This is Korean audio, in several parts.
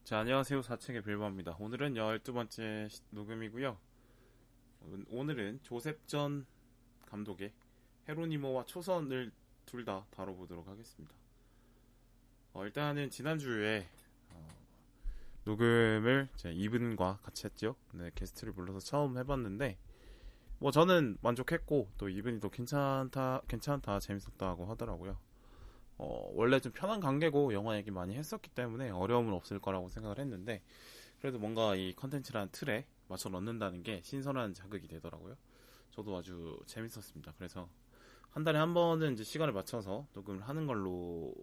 자, 안녕하세요. 사책의 빌보입니다. 오늘은 12번째 녹음이고요. 오늘은 조셉 전 감독의 헤로니모와 초선을 둘 다 다뤄보도록 하겠습니다. 일단은 지난주에 녹음을 제 이분과 같이 했죠. 네, 게스트를 불러서 처음 해봤는데 저는 만족했고 또 이분이 또 괜찮다 재밌었다고 하더라고요. 원래 좀 편한 관계고 영화 얘기 많이 했었기 때문에 어려움은 없을 거라고 생각을 했는데 그래도 뭔가 이 컨텐츠라는 틀에 맞춰 넣는다는 게 신선한 자극이 되더라고요. 저도 아주 재밌었습니다. 그래서 한 달에 한 번은 이제 시간을 맞춰서 녹음을 하는 걸로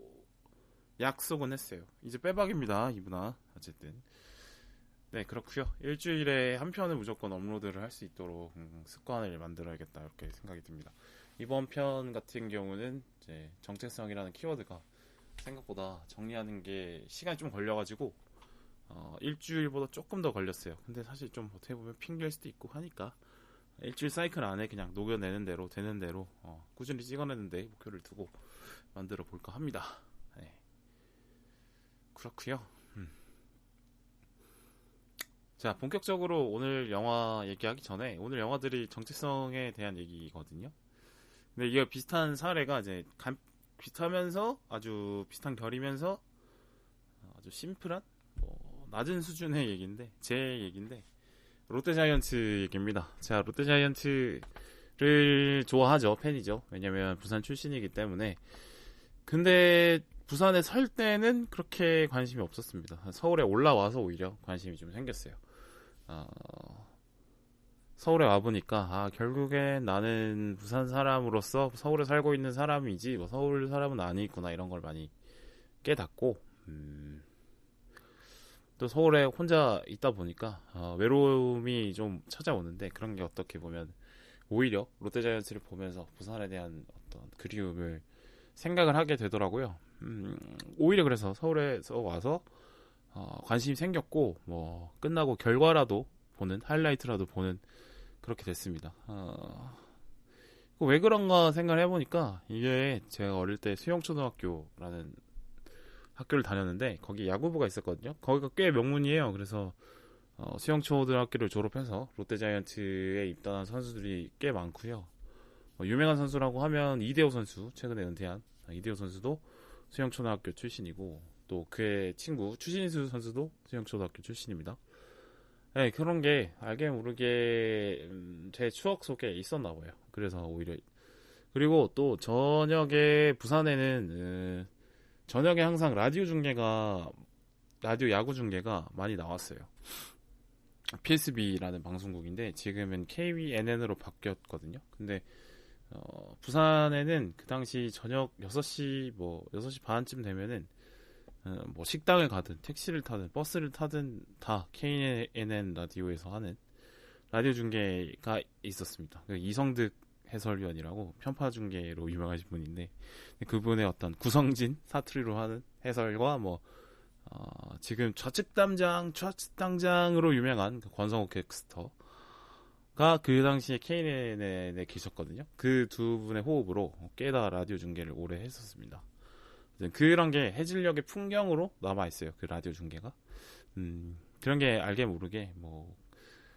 약속은 했어요. 이제 빼박입니다, 이분아. 어쨌든 네, 그렇고요. 일주일에 한 편을 무조건 업로드를 할 수 있도록 습관을 만들어야겠다 이렇게 생각이 듭니다. 이번 편 같은 경우는 이제 정체성이라는 키워드가 생각보다 정리하는 게 시간이 좀 걸려가지고 일주일보다 조금 더 걸렸어요. 근데 사실 좀 어떻게 보면 핑계일 수도 있고 하니까 일주일 사이클 안에 그냥 녹여내는 대로 되는 대로 꾸준히 찍어내는데 목표를 두고 만들어 볼까 합니다. 네. 그렇고요. 자, 본격적으로 오늘 영화 얘기하기 전에 오늘 영화들이 정체성에 대한 얘기거든요. 근데 이게 비슷한 사례가 이제 비슷하면서 아주 비슷한 결이면서 아주 심플한 낮은 수준의 얘기인데 제 얘기인데 롯데자이언츠 얘기입니다. 제가 롯데자이언츠를 좋아하죠. 팬이죠. 왜냐면 부산 출신이기 때문에. 근데 부산에 살 때는 그렇게 관심이 없었습니다. 서울에 올라와서 오히려 관심이 좀 생겼어요. 서울에 와보니까 결국엔 나는 부산 사람으로서 서울에 살고 있는 사람이지 서울 사람은 아니구나 이런 걸 많이 깨닫고 또 서울에 혼자 있다 보니까 외로움이 좀 찾아오는데 그런 게 어떻게 보면 오히려 롯데자이언츠를 보면서 부산에 대한 어떤 그리움을 생각을 하게 되더라고요. 오히려 그래서 서울에서 와서 관심이 생겼고 끝나고 결과라도 보는 하이라이트라도 보는 그렇게 됐습니다. 왜 그런가 생각을 해보니까 이게 제가 어릴 때 수영초등학교라는 학교를 다녔는데 거기 야구부가 있었거든요. 거기가 꽤 명문이에요. 그래서 수영초등학교를 졸업해서 롯데자이언츠에 입단한 선수들이 꽤 많고요. 유명한 선수라고 하면 이대호 선수, 최근에 은퇴한 이대호 선수도 수영초등학교 출신이고 또 그의 친구 추신수 선수도 수영초등학교 출신입니다. 네, 그런 게 알게 모르게 제 추억 속에 있었나 봐요. 그래서 오히려 그리고 또 저녁에 부산에는 저녁에 항상 라디오 야구 중계가 많이 나왔어요. PSB라는 방송국인데 지금은 KBNN으로 바뀌었거든요. 근데 부산에는 그 당시 저녁 6시 6시 반쯤 되면은 식당을 가든 택시를 타든 버스를 타든 다 KNN 라디오에서 하는 라디오 중계가 있었습니다. 이성득 해설위원이라고 편파 중계로 유명하신 분인데 그분의 어떤 구성진 사투리로 하는 해설과 지금 좌측 당장으로 유명한 권성욱 객스터가 그 당시에 KNN에 계셨거든요. 그 두 분의 호흡으로 꽤다 라디오 중계를 오래 했었습니다. 그런 게 해질녘의 풍경으로 남아있어요. 그 라디오 중계가. 그런 게 알게 모르게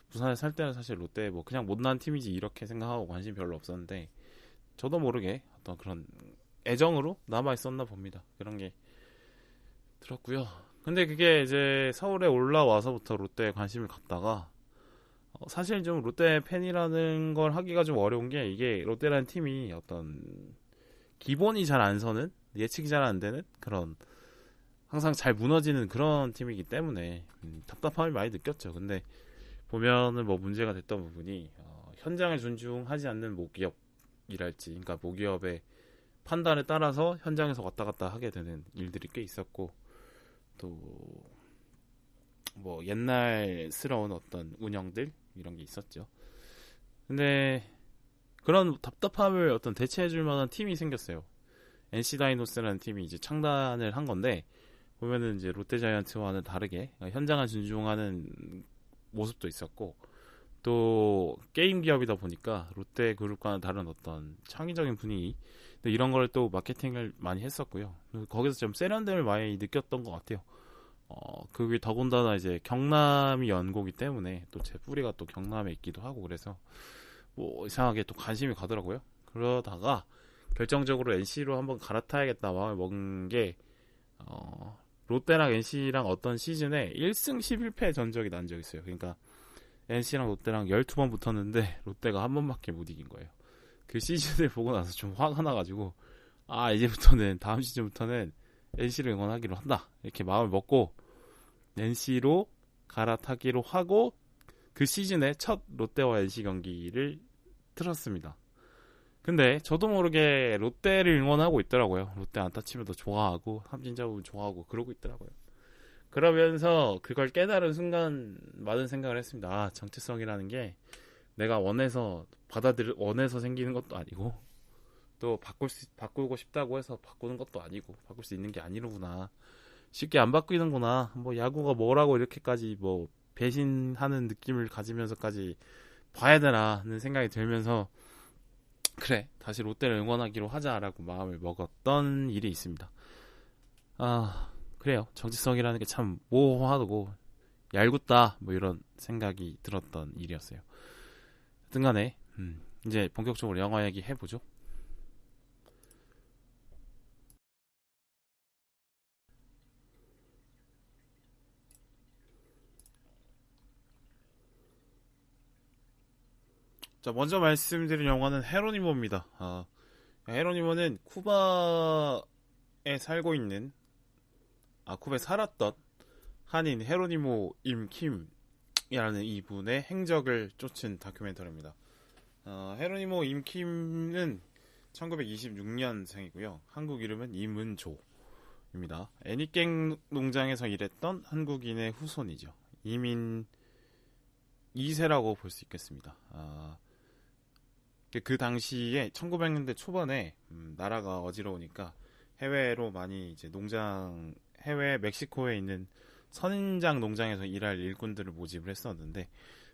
부산에 살 때는 사실 롯데 그냥 못난 팀이지 이렇게 생각하고 관심이 별로 없었는데 저도 모르게 어떤 그런 애정으로 남아있었나 봅니다. 그런 게 들었고요. 근데 그게 이제 서울에 올라와서부터 롯데에 관심을 갖다가 사실 좀 롯데 팬이라는 걸 하기가 좀 어려운 게 이게 롯데라는 팀이 어떤 기본이 잘 안 서는 예측이 잘 안 되는 그런 항상 잘 무너지는 그런 팀이기 때문에 답답함을 많이 느꼈죠. 근데 보면은 문제가 됐던 부분이 현장을 존중하지 않는 모기업이랄지 그러니까 모기업의 판단에 따라서 현장에서 왔다 갔다 하게 되는 일들이 꽤 있었고 또 옛날스러운 어떤 운영들 이런 게 있었죠. 근데 그런 답답함을 어떤 대체해줄 만한 팀이 생겼어요. NC 다이노스라는 팀이 이제 창단을 한 건데, 보면은 이제 롯데자이언츠와는 다르게 현장을 존중하는 모습도 있었고, 또 게임 기업이다 보니까 롯데 그룹과는 다른 어떤 창의적인 분위기, 이런 걸 또 마케팅을 많이 했었고요. 거기서 좀 세련됨을 많이 느꼈던 것 같아요. 그게 더군다나 이제 경남이 연고기 때문에 또 제 뿌리가 또 경남에 있기도 하고, 그래서 뭐 이상하게 또 관심이 가더라고요. 그러다가 결정적으로 NC로 한번 갈아타야겠다 마음을 먹은 게, 롯데랑 NC랑 어떤 시즌에 1승 11패 전적이 난 적이 있어요. 그러니까 NC랑 롯데랑 12번 붙었는데 롯데가 한 번밖에 못 이긴 거예요. 그 시즌을 보고 나서 좀 화가 나가지고, 이제부터는 다음 시즌부터는 NC를 응원하기로 한다, 이렇게 마음을 먹고 NC로 갈아타기로 하고, 그 시즌에 첫 롯데와 NC 경기를 틀었습니다. 근데 저도 모르게 롯데를 응원하고 있더라고요. 롯데 안타 치면 더 좋아하고 삼진 잡으면 좋아하고 그러고 있더라고요. 그러면서 그걸 깨달은 순간 많은 생각을 했습니다. 정체성이라는 게 내가 원해서 생기는 것도 아니고, 또 바꾸고 싶다고 해서 바꾸는 것도 아니고, 바꿀 수 있는 게 아니로구나, 쉽게 안 바뀌는구나, 뭐 야구가 뭐라고 이렇게까지 뭐 배신하는 느낌을 가지면서까지 봐야 되나는 생각이 들면서, 그래, 다시 롯데를 응원하기로 하자라고 마음을 먹었던 일이 있습니다. 그래요. 정체성이라는 게 참 모호하고 얄궂다, 뭐 이런 생각이 들었던 일이었어요. 하여튼 간에 이제 본격적으로 영화 얘기 해보죠. 자, 먼저 말씀드린 영화는 헤로니모입니다. 헤로니모는 쿠바에 쿠바에 살았던 한인 헤로니모 임킴이라는 이분의 행적을 쫓은 다큐멘터리입니다. 헤로니모 임킴은 1926년생이고요. 한국 이름은 이문조입니다. 애니깽 농장에서 일했던 한국인의 후손이죠. 이민 2세라고 볼 수 있겠습니다. 그 당시에 1900년대 초반에 나라가 어지러우니까 해외로 많이 이제 해외 멕시코에 있는 선인장 농장에서 일할 일꾼들을 모집을 했었는데,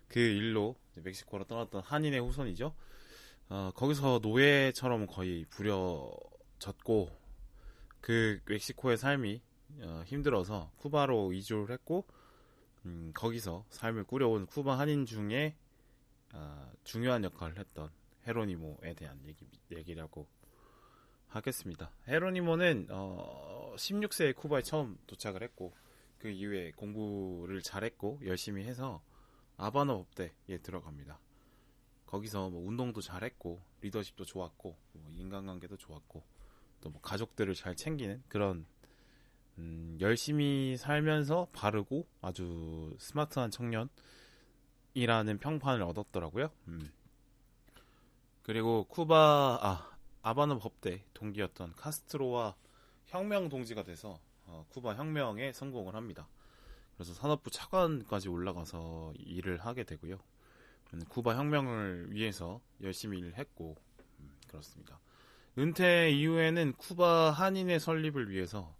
그 일로 멕시코로 떠났던 한인의 후손이죠. 거기서 노예처럼 거의 부려졌고, 그 멕시코의 삶이 힘들어서 쿠바로 이주를 했고, 거기서 삶을 꾸려온 쿠바 한인 중에 중요한 역할을 했던 헤로니모에 대한 얘기라고 하겠습니다. 헤로니모는 16세에 쿠바에 처음 도착을 했고, 그 이후에 공부를 잘했고 열심히 해서 아바나 법대에 들어갑니다. 거기서 뭐 운동도 잘했고 리더십도 좋았고 뭐 인간관계도 좋았고, 또 뭐 가족들을 잘 챙기는 그런 열심히 살면서 바르고 아주 스마트한 청년이라는 평판을 얻었더라고요. 그리고 아바나 법대 동기였던 카스트로와 혁명 동지가 돼서 쿠바 혁명에 성공을 합니다. 그래서 산업부 차관까지 올라가서 일을 하게 되고요. 쿠바 혁명을 위해서 열심히 일을 했고, 그렇습니다. 은퇴 이후에는 쿠바 한인의 설립을 위해서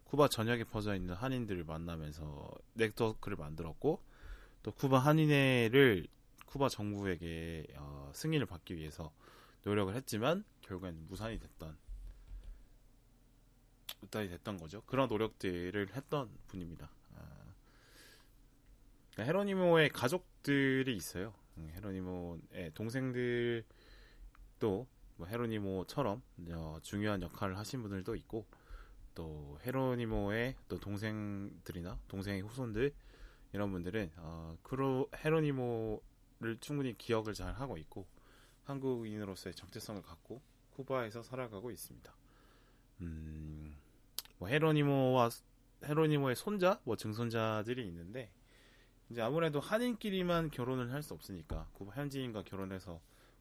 쿠바 전역에 퍼져 있는 한인들을 만나면서 네트워크를 만들었고, 또 쿠바 한인회를 쿠바 정부에게 승인을 받기 위해서 노력을 했지만 결국엔 무산이 됐던 거죠. 그런 노력들을 했던 분입니다. 헤로니모의 가족들이 있어요. 헤로니모의 동생들도 뭐 헤로니모처럼 중요한 역할을 하신 분들도 있고, 또 헤로니모의 또 동생들이나 동생의 후손들, 이런 분들은 헤로니모를 충분히 기억을 잘 하고 있고 한국인으로서의 정체성을 갖고 쿠바에서 살아가고 있습니다. 뭐 헤로니모의 손자, 뭐 증손자들이 있는데, 이제 아무래도 한인끼리만 결혼을 할 수 없으니까 쿠바 현지인과 결혼해서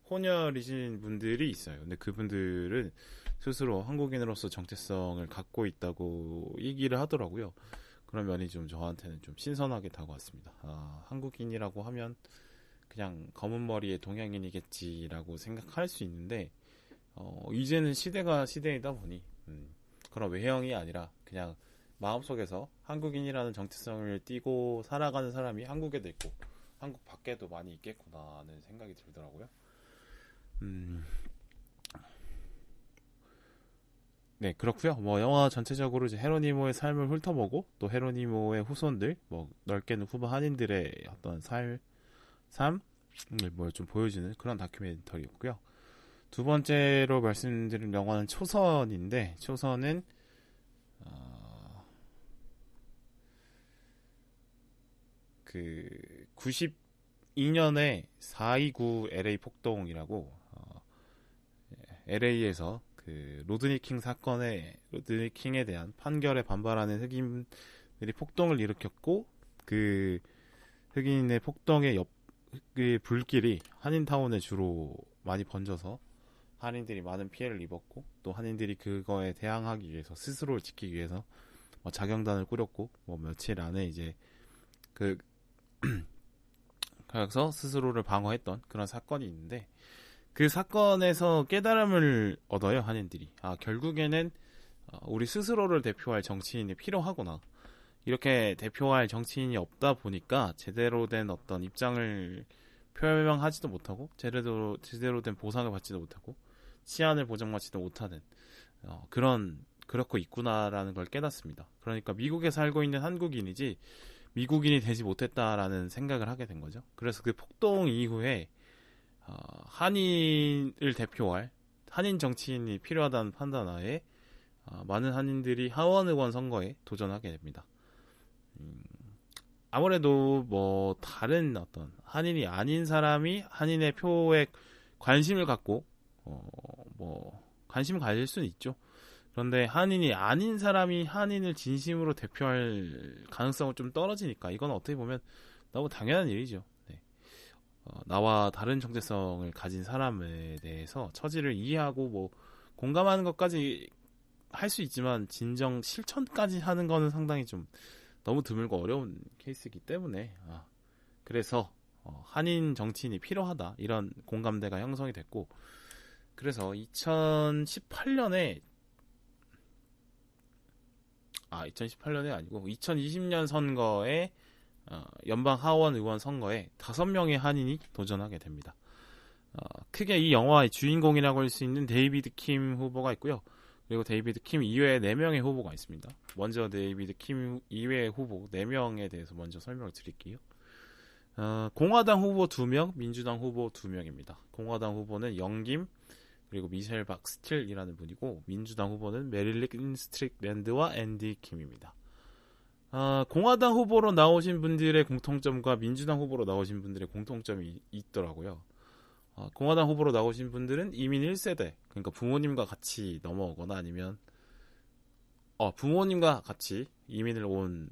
혼혈이신 분들이 있어요. 근데 그분들은 스스로 한국인으로서 정체성을 갖고 있다고 얘기를 하더라고요. 그런 면이 좀 저한테는 좀 신선하게 다가왔습니다. 한국인이라고 하면 그냥 검은 머리의 동양인이겠지라고 생각할 수 있는데, 이제는 시대가 시대이다 보니 그런 외형이 아니라 그냥 마음속에서 한국인이라는 정체성을 띠고 살아가는 사람이 한국에도 있고 한국 밖에도 많이 있겠구나 하는 생각이 들더라고요. 네, 그렇고요. 뭐 영화 전체적으로 이제 헤로니모의 삶을 훑어보고 또 헤로니모의 후손들, 뭐 넓게는 후보 한인들의 어떤 삶을 뭘 좀 보여주는 그런 다큐멘터리였고요. 두 번째로 말씀드린 영화는 초선인데 초선은 그 92년에 4.29 LA 폭동이라고 LA에서 그 로드니 킹에 대한 판결에 반발하는 흑인들이 폭동을 일으켰고 그 흑인의 폭동의 그 불길이 한인타운에 주로 많이 번져서 한인들이 많은 피해를 입었고 또 한인들이 그거에 대항하기 위해서 스스로를 지키기 위해서 뭐 자경단을 꾸렸고 뭐 며칠 안에 이제 그 그래서 스스로를 방어했던 그런 사건이 있는데 그 사건에서 깨달음을 얻어요 한인들이. 결국에는 우리 스스로를 대표할 정치인이 필요하구나. 이렇게 대표할 정치인이 없다 보니까 제대로 된 어떤 입장을 표명하지도 못하고 제대로 된 보상을 받지도 못하고 치안을 보장받지도 못하는 그렇고 있구나라는 걸 깨닫습니다. 그러니까 미국에 살고 있는 한국인이지 미국인이 되지 못했다라는 생각을 하게 된 거죠. 그래서 그 폭동 이후에 한인을 대표할 한인 정치인이 필요하다는 판단하에 많은 한인들이 하원 의원 선거에 도전하게 됩니다. 아무래도 뭐 다른 어떤 한인이 아닌 사람이 한인의 표에 관심을 갖고 뭐 관심을 가질 수는 있죠. 그런데 한인이 아닌 사람이 한인을 진심으로 대표할 가능성은 좀 떨어지니까 이건 어떻게 보면 너무 당연한 일이죠. 네. 나와 다른 정체성을 가진 사람에 대해서 처지를 이해하고 뭐 공감하는 것까지 할 수 있지만 진정 실천까지 하는 거는 상당히 좀 너무 드물고 어려운 케이스이기 때문에 그래서 한인 정치인이 필요하다 이런 공감대가 형성이 됐고 그래서 2018년에 2018년에 아니고 2020년 선거에 연방 하원 의원 선거에 5명의 한인이 도전하게 됩니다. 크게 이 영화의 주인공이라고 할 수 있는 데이비드 킴 후보가 있고요. 그리고 데이비드 킴 이외에 4명의 후보가 있습니다. 먼저 데이비드 킴 이외의 후보 4명에 대해서 먼저 설명을 드릴게요. 공화당 후보 2명, 민주당 후보 2명입니다. 공화당 후보는 영김 그리고 미셸 박스틸이라는 분이고 민주당 후보는 메릴린 스트릭랜드와 앤디 킴입니다. 공화당 후보로 나오신 분들의 공통점과 민주당 후보로 나오신 분들의 공통점이 있더라고요. 공화당 후보로 나오신 분들은 이민 1세대, 그러니까 부모님과 같이 넘어오거나 아니면 부모님과 같이 이민을 온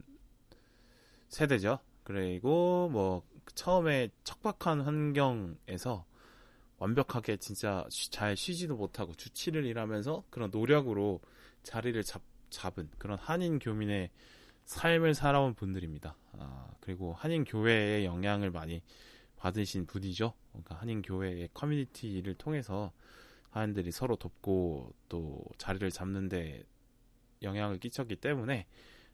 세대죠. 그리고 뭐 처음에 척박한 환경에서 완벽하게 진짜 잘 쉬지도 못하고 주 7일 일하면서 그런 노력으로 자리를 잡은 그런 한인 교민의 삶을 살아온 분들입니다. 그리고 한인 교회의 영향을 많이 받으신 분이죠. 그러니까 한인 교회의 커뮤니티를 통해서 한인들이 서로 돕고 또 자리를 잡는데 영향을 끼쳤기 때문에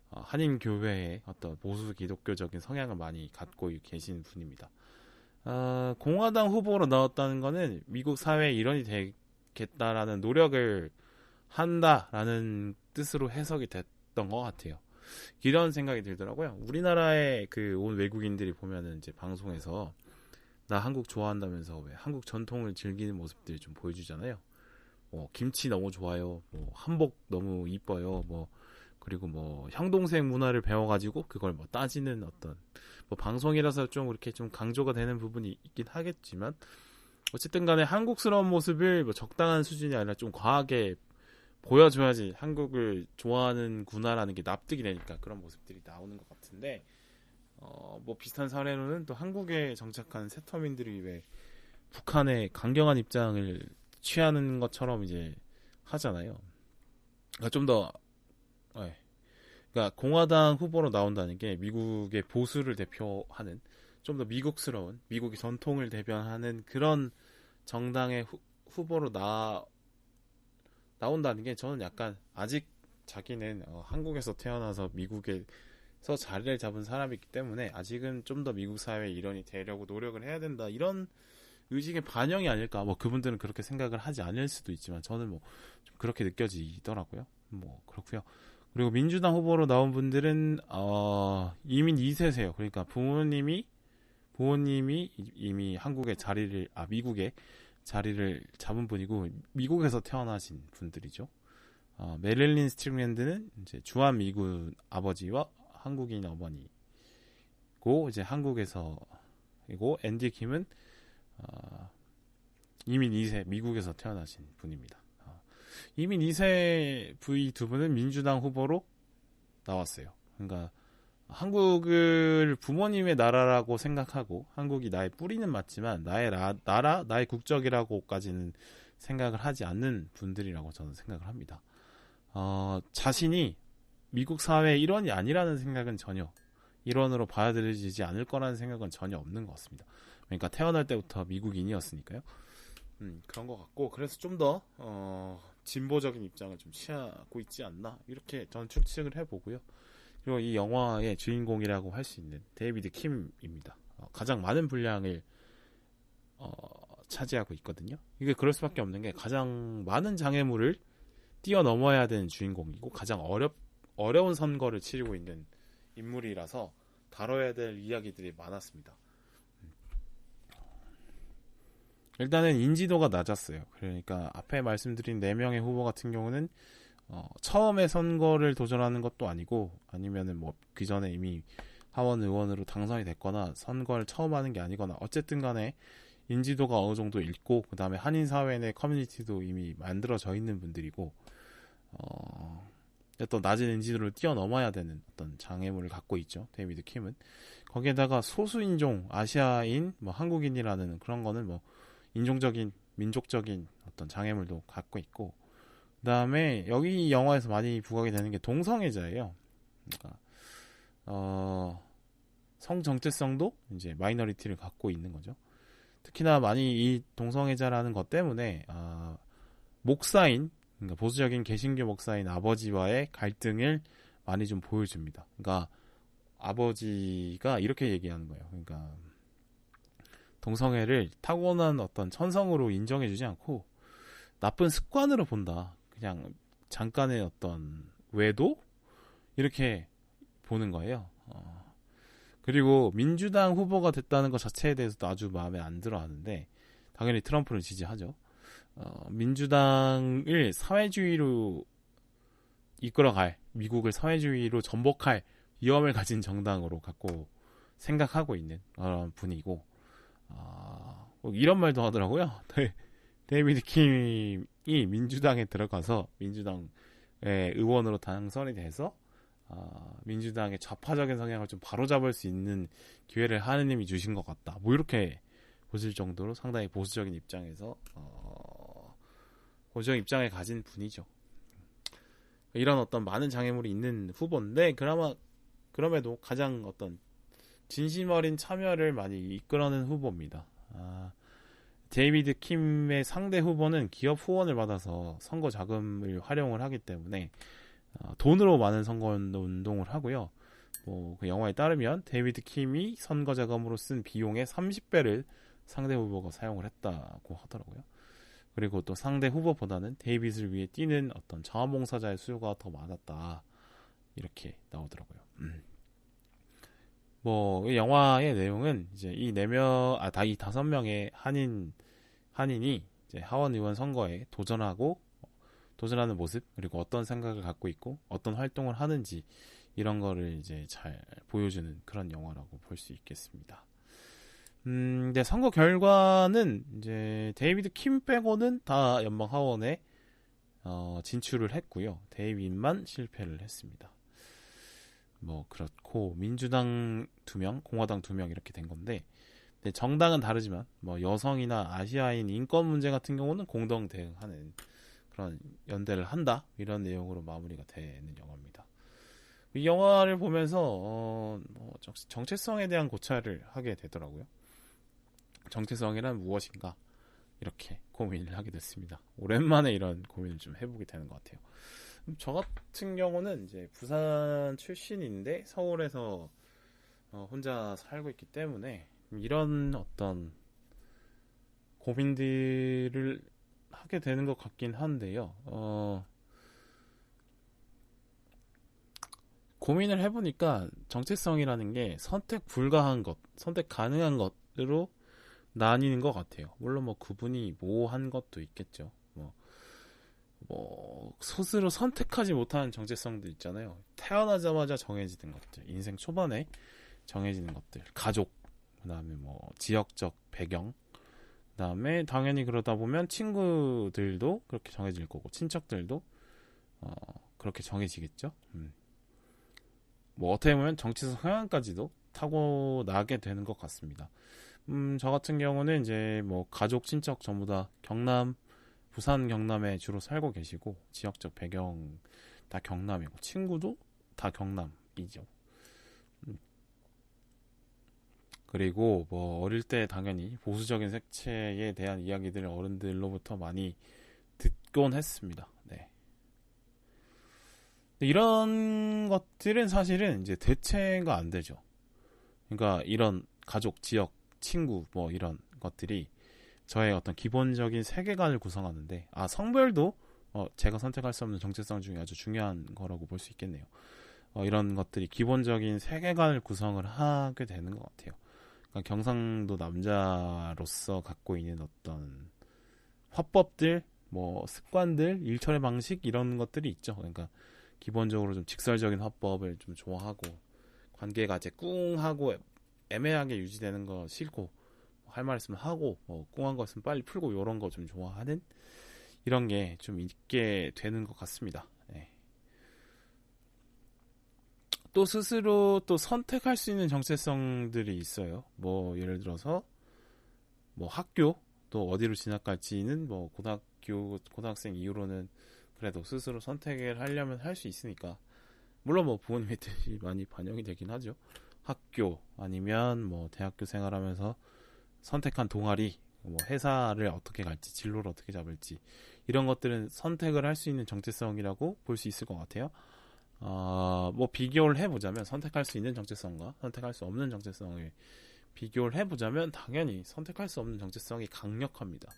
한인 교회의 어떤 보수 기독교적인 성향을 많이 갖고 계신 분입니다. 공화당 후보로 나왔다는 거는 미국 사회의 일원이 되겠다라는 노력을 한다라는 뜻으로 해석이 됐던 것 같아요. 이런 생각이 들더라고요. 우리나라의 그 온 외국인들이 보면은 이제 방송에서 나 한국 좋아한다면서 왜 한국 전통을 즐기는 모습들 좀 보여주잖아요. 김치 너무 좋아요. 한복 너무 이뻐요. 그리고 형 동생 문화를 배워가지고 그걸 따지는 어떤 방송이라서 좀 이렇게 좀 강조가 되는 부분이 있긴 하겠지만 어쨌든 간에 한국스러운 모습을 적당한 수준이 아니라 좀 과하게 보여줘야지 한국을 좋아하는구나라는 게 납득이 되니까 그런 모습들이 나오는 것 같은데 비슷한 사례로는 또 한국에 정착한 세터민들이 왜 북한의 강경한 입장을 취하는 것처럼 이제 하잖아요. 그러니까 좀 더 그러니까 공화당 후보로 나온다는 게 미국의 보수를 대표하는 좀 더 미국스러운 미국의 전통을 대변하는 그런 정당의 후보로 나온다는 게 저는 약간 아직 자기는 한국에서 태어나서 미국에서 자리를 잡은 사람이기 때문에 아직은 좀 더 미국 사회의 일원이 되려고 노력을 해야 된다 이런 의식의 반영이 아닐까. 뭐 그분들은 그렇게 생각을 하지 않을 수도 있지만 저는 뭐 좀 그렇게 느껴지더라고요. 뭐 그렇고요. 그리고 민주당 후보로 나온 분들은 이민 2세세요. 그러니까 부모님이 이미 미국에 자리를 잡은 분이고 미국에서 태어나신 분들이죠. 메릴린 스트릭랜드는 이제 주한 미군 아버지와 한국인 어머니고 이제 한국에서이고 앤디 킴은 이민 2세 미국에서 태어나신 분입니다. 이민 2세 V 두 분은 민주당 후보로 나왔어요. 그러니까 한국을 부모님의 나라라고 생각하고 한국이 나의 뿌리는 맞지만 나의 나라, 나의 국적이라고까지는 생각을 하지 않는 분들이라고 저는 생각을 합니다. 자신이 미국 사회의 일원이 아니라는 생각은 전혀 일원으로 받아들여지지 않을 거라는 생각은 전혀 없는 것 같습니다. 그러니까 태어날 때부터 미국인이었으니까요. 그런 것 같고 그래서 좀 더 진보적인 입장을 좀 취하고 있지 않나 이렇게 저는 추측을 해보고요. 그리고 이 영화의 주인공이라고 할 수 있는 데이비드 킴입니다. 가장 많은 분량을 차지하고 있거든요. 이게 그럴 수밖에 없는 게 가장 많은 장애물을 뛰어넘어야 되는 주인공이고 가장 어려운 선거를 치르고 있는 인물이라서 다뤄야 될 이야기들이 많았습니다. 일단은 인지도가 낮았어요. 그러니까 앞에 말씀드린 4명의 후보 같은 경우는 처음에 선거를 도전하는 것도 아니고 아니면은 뭐 그 전에 이미 하원 의원으로 당선이 됐거나 선거를 처음 하는 게 아니거나 어쨌든 간에 인지도가 어느 정도 있고 그 다음에 한인 사회 내 커뮤니티도 이미 만들어져 있는 분들이고 어떤 낮은 인지도를 뛰어넘어야 되는 어떤 장애물을 갖고 있죠. 데이비드 킴은 거기에다가 소수인종 아시아인 뭐 한국인이라는 그런 거는 뭐 인종적인 민족적인 어떤 장애물도 갖고 있고 그 다음에 여기 영화에서 많이 부각이 되는 게 동성애자예요. 그러니까 성 정체성도 이제 마이너리티를 갖고 있는 거죠. 특히나 많이 이 동성애자라는 것 때문에 목사인 그러니까 보수적인 개신교 목사인 아버지와의 갈등을 많이 좀 보여줍니다. 그러니까 아버지가 이렇게 얘기하는 거예요. 그러니까 동성애를 타고난 어떤 천성으로 인정해주지 않고 나쁜 습관으로 본다. 그냥 잠깐의 어떤 외도 이렇게 보는 거예요. 그리고 민주당 후보가 됐다는 것 자체에 대해서도 아주 마음에 안 들어하는데 당연히 트럼프를 지지하죠. 민주당을 사회주의로 이끌어갈 미국을 사회주의로 전복할 위험을 가진 정당으로 갖고 생각하고 있는 그런 분이고 이런 말도 하더라고요. 데이비드 킴이 민주당에 들어가서 민주당의 의원으로 당선이 돼서 민주당의 좌파적인 성향을 좀 바로잡을 수 있는 기회를 하느님이 주신 것 같다. 뭐 이렇게 보실 정도로 상당히 보수적인 입장에서 보수적인 입장을 가진 분이죠. 이런 어떤 많은 장애물이 있는 후보인데 그럼에도 가장 어떤 진심 어린 참여를 많이 이끌어낸 후보입니다. 데이비드 킴의 상대 후보는 기업 후원을 받아서 선거 자금을 활용을 하기 때문에 돈으로 많은 선거 운동을 하고요. 그 영화에 따르면 데이비드 킴이 선거 자금으로 쓴 비용의 30배를 상대 후보가 사용을 했다고 하더라고요. 그리고 또 상대 후보보다는 데이빗을 위해 뛰는 어떤 자원봉사자의 수요가 더 많았다. 이렇게 나오더라고요. 이 영화의 내용은 이제 이 5명의 한인이 이제 하원 의원 선거에 도전하는 모습, 그리고 어떤 생각을 갖고 있고, 어떤 활동을 하는지, 이런 거를 이제 잘 보여주는 그런 영화라고 볼 수 있겠습니다. 근데 선거 결과는 이제 데이비드 킴 빼고는 다 연방 하원에 진출을 했고요. 데이빗만 실패를 했습니다. 그렇고 민주당 2명, 공화당 2명 이렇게 된 건데 정당은 다르지만 여성이나 아시아인 인권 문제 같은 경우는 공동 대응하는 그런 연대를 한다 이런 내용으로 마무리가 되는 영화입니다. 이 영화를 보면서 정체성에 대한 고찰을 하게 되더라고요. 정체성이란 무엇인가? 이렇게 고민을 하게 됐습니다. 오랜만에 이런 고민을 좀 해보게 되는 것 같아요. 저 같은 경우는 이제 부산 출신인데 서울에서 혼자 살고 있기 때문에 이런 어떤 고민들을 하게 되는 것 같긴 한데요. 고민을 해보니까 정체성이라는 게 선택 불가한 것, 선택 가능한 것으로 나뉘는 것 같아요. 물론 뭐 구분이 모호한 것도 있겠죠. 스스로 선택하지 못하는 정체성도 있잖아요. 태어나자마자 정해지는 것들, 인생 초반에 정해지는 것들, 가족, 그다음에 뭐 지역적 배경, 그다음에 당연히 그러다 보면 친구들도 그렇게 정해질 거고 친척들도 그렇게 정해지겠죠. 뭐 어떻게 보면 정치적 성향까지도 타고나게 되는 것 같습니다. 저 같은 경우는 이제 뭐 가족, 친척 전부 다 경남, 부산 경남에 주로 살고 계시고 지역적 배경 다 경남이고 친구도 다 경남이죠. 그리고 뭐 어릴 때 당연히 보수적인 색채에 대한 이야기들을 어른들로부터 많이 듣곤 했습니다. 네. 이런 것들은 사실은 이제 대체가 안 되죠. 그러니까 이런 가족, 지역, 친구 뭐 이런 것들이 저의 어떤 기본적인 세계관을 구성하는데 성별도 제가 선택할 수 없는 정체성 중에 아주 중요한 거라고 볼 수 있겠네요. 이런 것들이 기본적인 세계관을 구성을 하게 되는 것 같아요. 그러니까 경상도 남자로서 갖고 있는 어떤 화법들, 뭐 습관들, 일처리 방식 이런 것들이 있죠. 그러니까 기본적으로 좀 직설적인 화법을 좀 좋아하고 관계가 이제 꿍하고 애매하게 유지되는 거 싫고 할 말 있으면 하고 뭐 꿍한 거 있으면 빨리 풀고 이런 거 좀 좋아하는 이런 게 좀 있게 되는 것 같습니다. 네. 또 스스로 또 선택할 수 있는 정체성들이 있어요. 뭐 예를 들어서 뭐 학교 또 어디로 진학할지는 뭐 고등학생 이후로는 그래도 스스로 선택을 하려면 할 수 있으니까 물론 뭐 부모님의 뜻이 많이 반영이 되긴 하죠. 학교 아니면 뭐 대학교 생활하면서 선택한 동아리, 뭐 회사를 어떻게 갈지, 진로를 어떻게 잡을지 이런 것들은 선택을 할 수 있는 정체성이라고 볼 수 있을 것 같아요. 뭐 비교를 해보자면 선택할 수 있는 정체성과 선택할 수 없는 정체성을 비교를 해보자면 당연히 선택할 수 없는 정체성이 강력합니다.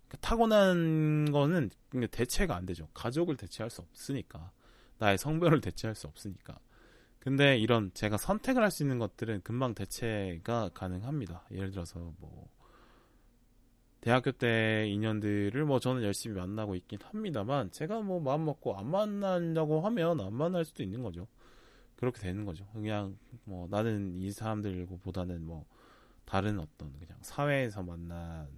그러니까 타고난 거는 대체가 안 되죠. 가족을 대체할 수 없으니까, 나의 성별을 대체할 수 없으니까. 근데 이런 제가 선택을 할 수 있는 것들은 금방 대체가 가능합니다. 예를 들어서 뭐 대학교 때 인연들을 뭐 저는 열심히 만나고 있긴 합니다만 제가 뭐 마음 먹고 안 만난다고 하면 안 만날 수도 있는 거죠. 그렇게 되는 거죠. 그냥 뭐 나는 이 사람들보다는 뭐 다른 어떤 그냥 사회에서 만난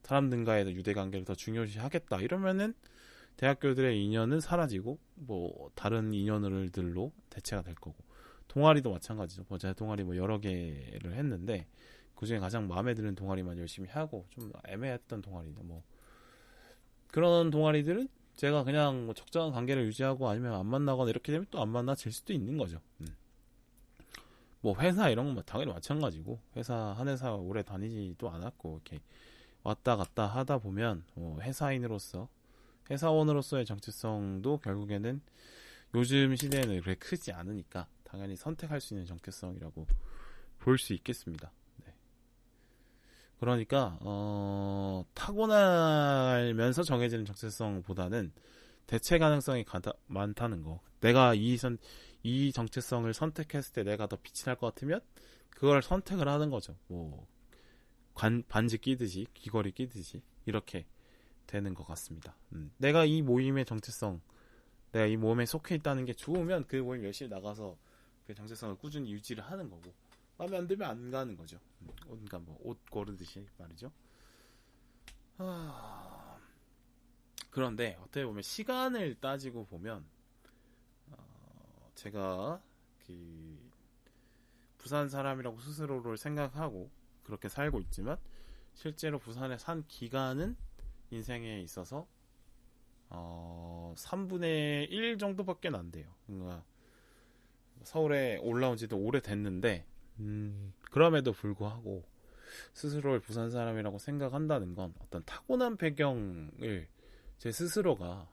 사람들과의 유대관계를 더 중요시하겠다 이러면은 대학교들의 인연은 사라지고 뭐 다른 인연들로 대체가 될 거고 동아리도 마찬가지죠. 뭐 제가 동아리 뭐 여러 개를 했는데 그 중에 가장 마음에 드는 동아리만 열심히 하고 좀 애매했던 동아리도 뭐 그런 동아리들은 제가 그냥 뭐 적정한 관계를 유지하고 아니면 안 만나거나 이렇게 되면 또 안 만나질 수도 있는 거죠. 뭐 회사 이런 건 뭐 당연히 마찬가지고 한 회사 오래 다니지도 않았고 이렇게 왔다 갔다 하다 보면 회사원으로서의 정체성도 결국에는 요즘 시대에는 그렇게 크지 않으니까 당연히 선택할 수 있는 정체성이라고 볼 수 있겠습니다. 네. 그러니까 타고나면서 정해지는 정체성보다는 대체 가능성이 많다는 거. 내가 이 정체성을 선택했을 때 내가 더 빛이 날 것 같으면 그걸 선택을 하는 거죠. 뭐 반지 끼듯이 귀걸이 끼듯이 이렇게 되는 것 같습니다. 내가 이 모임의 정체성, 내가 이 모임에 속해 있다는 게 좋으면 그 모임 열심히 나가서 그 정체성을 꾸준히 유지를 하는 거고 마음에 안 들면 안 가는 거죠. 그러니까 뭐 옷 고르듯이 말이죠. 그런데 어떻게 보면 시간을 따지고 보면 제가 부산 사람이라고 스스로를 생각하고 그렇게 살고 있지만 실제로 부산에 산 기간은 인생에 있어서 3분의 1 정도밖에 안 돼요. 그러니까 서울에 올라온 지도 오래됐는데 그럼에도 불구하고 스스로를 부산 사람이라고 생각한다는 건 어떤 타고난 배경을 제 스스로가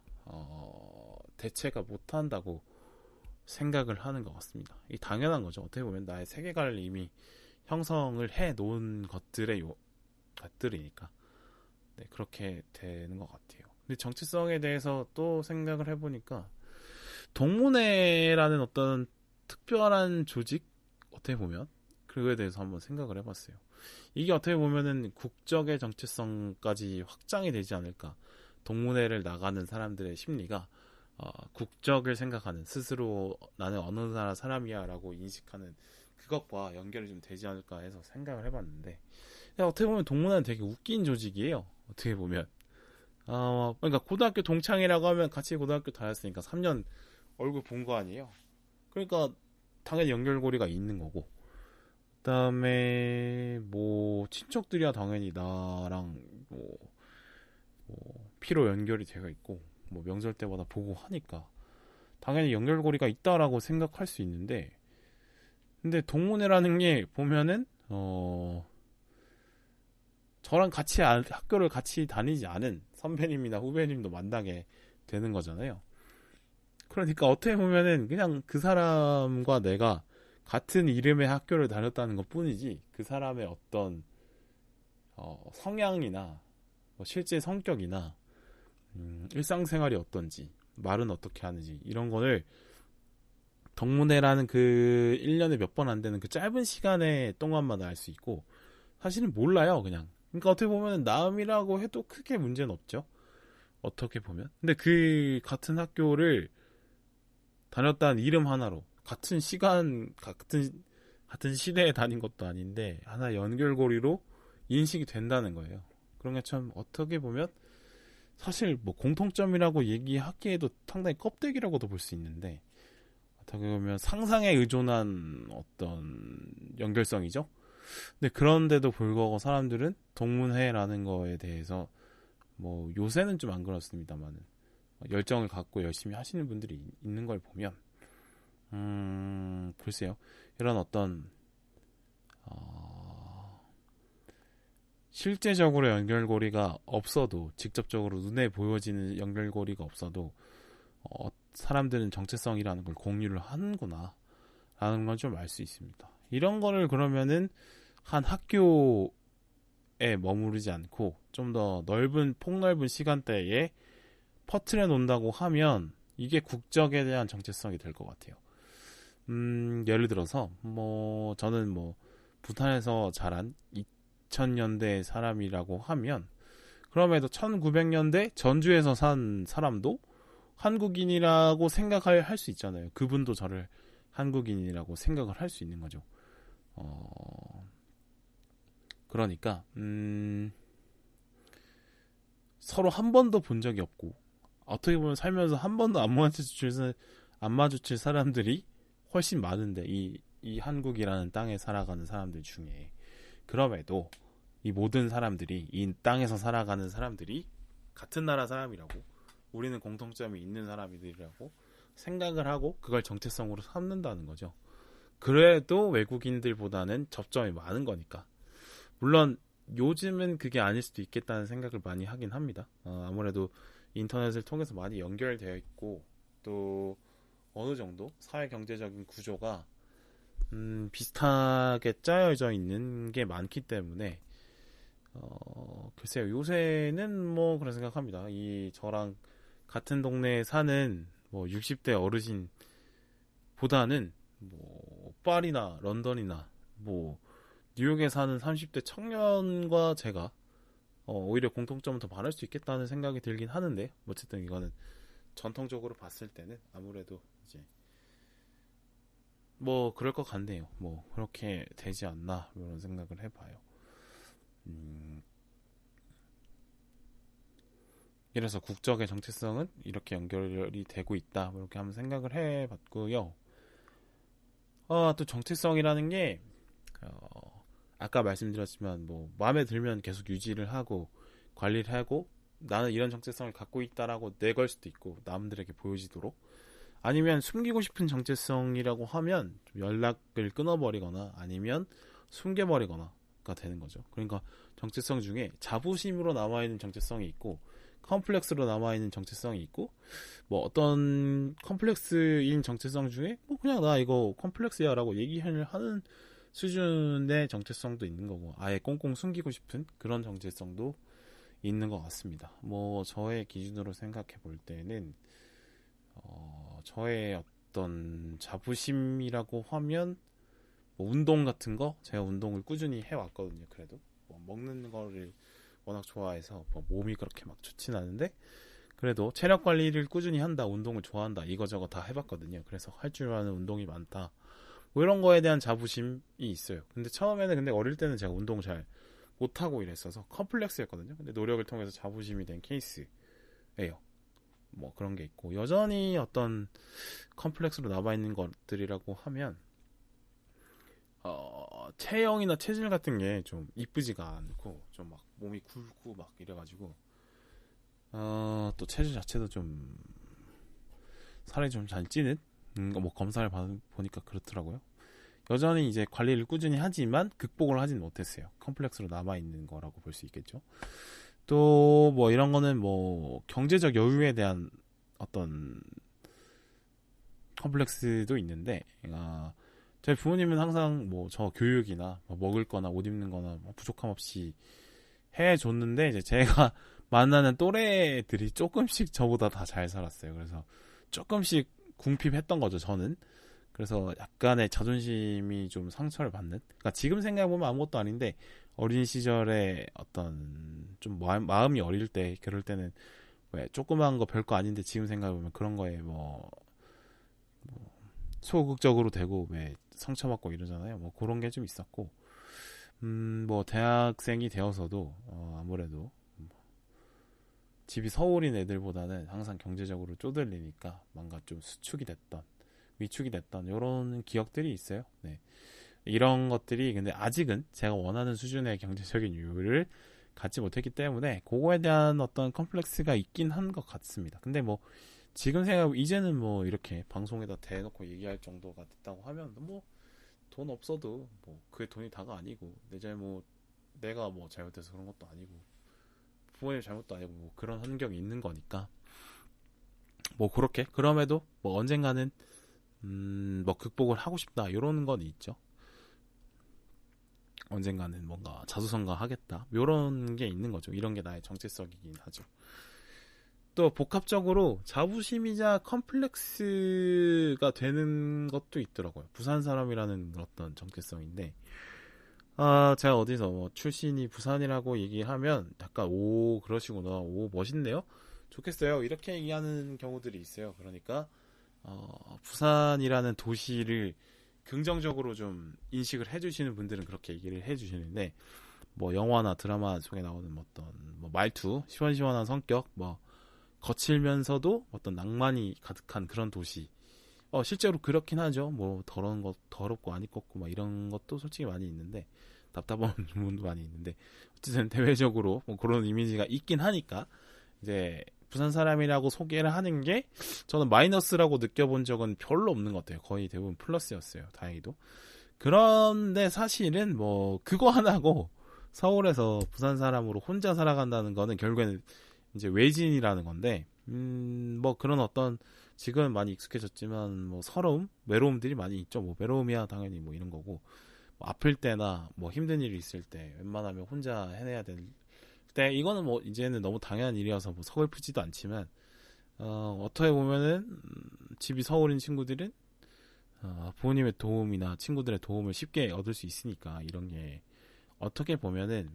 대체가 못한다고 생각을 하는 것 같습니다. 이 당연한 거죠. 어떻게 보면 나의 세계관을 이미 형성을 해 놓은 것들이니까 네, 그렇게 되는 것 같아요. 근데 정체성에 대해서 또 생각을 해보니까 동문회라는 어떤 특별한 조직 어떻게 보면 그거에 대해서 한번 생각을 해봤어요. 이게 어떻게 보면은 국적의 정체성까지 확장이 되지 않을까. 동문회를 나가는 사람들의 심리가 국적을 생각하는 스스로 나는 어느 나라 사람이야 라고 인식하는 그것과 연결이 좀 되지 않을까 해서 생각을 해봤는데 어떻게 보면 동문회는 되게 웃긴 조직이에요. 어떻게 보면 그러니까 고등학교 동창이라고 하면 같이 고등학교 다녔으니까 3년 얼굴 본 거 아니에요. 그러니까 당연히 연결고리가 있는 거고 그다음에 뭐 친척들이야 당연히 나랑 뭐 피로 연결이 되어 있고 뭐 명절 때마다 보고 하니까 당연히 연결고리가 있다라고 생각할 수 있는데 근데 동문회라는 게 보면은 저랑 같이 학교를 같이 다니지 않은 선배님이나 후배님도 만나게 되는 거잖아요. 그러니까 어떻게 보면은 그냥 그 사람과 내가 같은 이름의 학교를 다녔다는 것 뿐이지 그 사람의 어떤 성향이나 뭐 실제 성격이나 일상생활이 어떤지 말은 어떻게 하는지 이런 거를 동문회라는 그 1년에 몇 번 안 되는 그 짧은 시간에 동안마다 알 수 있고 사실은 몰라요 그냥. 그러니까 어떻게 보면 남이라고 해도 크게 문제는 없죠. 어떻게 보면. 근데 그 같은 학교를 다녔다는 이름 하나로 같은 시간 같은 시대에 다닌 것도 아닌데 하나 연결고리로 인식이 된다는 거예요. 그런 게 참 어떻게 보면 사실 뭐 공통점이라고 얘기하기에도 상당히 껍데기라고도 볼 수 있는데 어떻게 보면 상상에 의존한 어떤 연결성이죠. 근데 그런데도 불구하고 사람들은 동문회라는 거에 대해서 뭐 요새는 좀 안 그렇습니다만은 열정을 갖고 열심히 하시는 분들이 있는 걸 보면 글쎄요 이런 어떤 실제적으로 연결고리가 없어도 직접적으로 눈에 보여지는 연결고리가 없어도 사람들은 정체성이라는 걸 공유를 하는구나 라는 건 좀 알 수 있습니다. 이런 거를 그러면은 한 학교에 머무르지 않고 좀 더 폭넓은 시간대에 퍼트려 놓는다고 하면 이게 국적에 대한 정체성이 될 것 같아요. 예를 들어서 뭐 저는 뭐 부산에서 자란 2000년대 사람이라고 하면 그럼에도 1900년대 전주에서 산 사람도 한국인이라고 생각할 수 있잖아요. 그분도 저를 한국인이라고 생각을 할 수 있는 거죠. 그러니까 서로 한 번도 본 적이 없고 어떻게 보면 살면서 한 번도 안 마주칠 사람들이 훨씬 많은데 이 한국이라는 땅에 살아가는 사람들 중에 그럼에도 이 모든 사람들이 이 땅에서 살아가는 사람들이 같은 나라 사람이라고 우리는 공통점이 있는 사람들이라고 생각을 하고 그걸 정체성으로 삼는다는 거죠. 그래도 외국인들보다는 접점이 많은 거니까. 물론 요즘은 그게 아닐 수도 있겠다는 생각을 많이 하긴 합니다. 아무래도 인터넷을 통해서 많이 연결되어 있고 또 어느 정도 사회 경제적인 구조가 비슷하게 짜여져 있는 게 많기 때문에 글쎄요 요새는 뭐 그런 생각합니다. 저랑 같은 동네에 사는 뭐 60대 어르신보다는 뭐 파리나 런던이나 뭐 뉴욕에 사는 30대 청년과 제가 오히려 공통점은 더 많을 수 있겠다는 생각이 들긴 하는데 어쨌든 이거는 전통적으로 봤을 때는 아무래도 이제 뭐 그럴 것 같네요. 뭐 그렇게 되지 않나 이런 생각을 해봐요. 이래서 국적의 정체성은 이렇게 연결이 되고 있다. 이렇게 한번 생각을 해봤고요. 또 정체성이라는 게 아까 말씀드렸지만 뭐 마음에 들면 계속 유지를 하고 관리를 하고 나는 이런 정체성을 갖고 있다라고 내걸 수도 있고 남들에게 보여지도록 아니면 숨기고 싶은 정체성이라고 하면 좀 연락을 끊어버리거나 아니면 숨겨버리거나 정체성가 되는 거죠. 그러니까 정체성 중에 자부심으로 남아있는 정체성이 있고 컴플렉스로 남아있는 정체성이 있고 뭐 어떤 컴플렉스인 정체성 중에 뭐 그냥 나 이거 컴플렉스야 라고 얘기를 하는 수준의 정체성도 있는 거고 아예 꽁꽁 숨기고 싶은 그런 정체성도 있는 것 같습니다. 뭐 저의 기준으로 생각해 볼 때는 저의 어떤 자부심이라고 하면 뭐 운동 같은 거 제가 운동을 꾸준히 해왔거든요. 그래도 뭐 먹는 거를 워낙 좋아해서 뭐 몸이 그렇게 막 좋진 않은데 그래도 체력 관리를 꾸준히 한다, 운동을 좋아한다 이거저거 다 해봤거든요. 그래서 할 줄 아는 운동이 많다. 뭐 이런 거에 대한 자부심이 있어요. 근데 처음에는 근데 어릴 때는 제가 운동 잘 못하고 이랬어서 컴플렉스였거든요. 근데 노력을 통해서 자부심이 된 케이스예요. 뭐 그런 게 있고 여전히 어떤 컴플렉스로 남아있는 것들이라고 하면 체형이나 체질 같은 게 좀 이쁘지가 않고 좀 막 몸이 굵고 막 이래가지고 또 체질 자체도 좀 살이 좀 잘 찌는 뭐 검사를 보니까 그렇더라고요. 여전히 이제 관리를 꾸준히 하지만 극복을 하진 못했어요. 컴플렉스로 남아있는 거라고 볼 수 있겠죠. 또 뭐 이런 거는 뭐 경제적 여유에 대한 어떤 컴플렉스도 있는데 저희 부모님은 항상 뭐 저 교육이나 뭐 먹을 거나 옷 입는 거나 뭐 부족함 없이 해줬는데 이제 제가 만나는 또래들이 조금씩 저보다 다 잘 살았어요. 그래서 조금씩 궁핍했던 거죠, 저는. 그래서 약간의 자존심이 좀 상처를 받는. 그러니까 지금 생각해보면 아무것도 아닌데 어린 시절에 어떤 좀 마음이 어릴 때 그럴 때는 왜 조그만 거 별거 아닌데 지금 생각해보면 그런 거에 뭐 소극적으로 되고 왜 상처받고 이러잖아요. 뭐 그런 게 좀 있었고 뭐 대학생이 되어서도 아무래도 집이 서울인 애들보다는 항상 경제적으로 쪼들리니까 뭔가 좀 수축이 됐던 위축이 됐던 이런 기억들이 있어요. 네. 이런 것들이 근데 아직은 제가 원하는 수준의 경제적인 여유를 갖지 못했기 때문에 그거에 대한 어떤 컴플렉스가 있긴 한 것 같습니다. 근데 뭐 지금 생각하면 이제는 뭐 이렇게 방송에다 대놓고 얘기할 정도가 됐다고 하면 뭐 돈 없어도 뭐 그게 돈이 다가 아니고 내 잘못 내가 뭐 잘못해서 그런 것도 아니고 부모님 잘못도 아니고 뭐 그런 환경이 있는 거니까 뭐 그렇게 그럼에도 뭐 언젠가는 뭐 극복을 하고 싶다 이런 건 있죠. 언젠가는 뭔가 자수성가하겠다 이런 게 있는 거죠. 이런 게 나의 정체성이긴 하죠. 또 복합적으로 자부심이자 컴플렉스가 되는 것도 있더라고요. 부산 사람이라는 어떤 정체성인데 제가 어디서 뭐 출신이 부산이라고 얘기하면 약간 오 그러시구나, 오 멋있네요, 좋겠어요 이렇게 얘기하는 경우들이 있어요. 그러니까 부산이라는 도시를 긍정적으로 좀 인식을 해주시는 분들은 그렇게 얘기를 해주시는데 뭐 영화나 드라마 속에 나오는 어떤 뭐 말투, 시원시원한 성격, 뭐 거칠면서도 어떤 낭만이 가득한 그런 도시. 실제로 그렇긴 하죠. 뭐 더러운 것, 더럽고 안 입고 막 이런 것도 솔직히 많이 있는데 답답한 부분도 많이 있는데 어쨌든 대외적으로 뭐 그런 이미지가 있긴 하니까 이제 부산 사람이라고 소개를 하는 게 저는 마이너스라고 느껴본 적은 별로 없는 것 같아요. 거의 대부분 플러스였어요. 다행히도. 그런데 사실은 뭐 그거 하나고 서울에서 부산 사람으로 혼자 살아간다는 거는 결국에는 이제 외진이라는 건데 뭐 그런 어떤 지금은 많이 익숙해졌지만 뭐 서러움, 외로움들이 많이 있죠. 뭐 외로움이야 당연히 뭐 이런 거고 뭐 아플 때나 뭐 힘든 일이 있을 때 웬만하면 혼자 해내야 될 때 이거는 뭐 이제는 너무 당연한 일이어서 뭐 서글프지도 않지만 어떻게 보면은 집이 서울인 친구들은 부모님의 도움이나 친구들의 도움을 쉽게 얻을 수 있으니까 이런 게 어떻게 보면은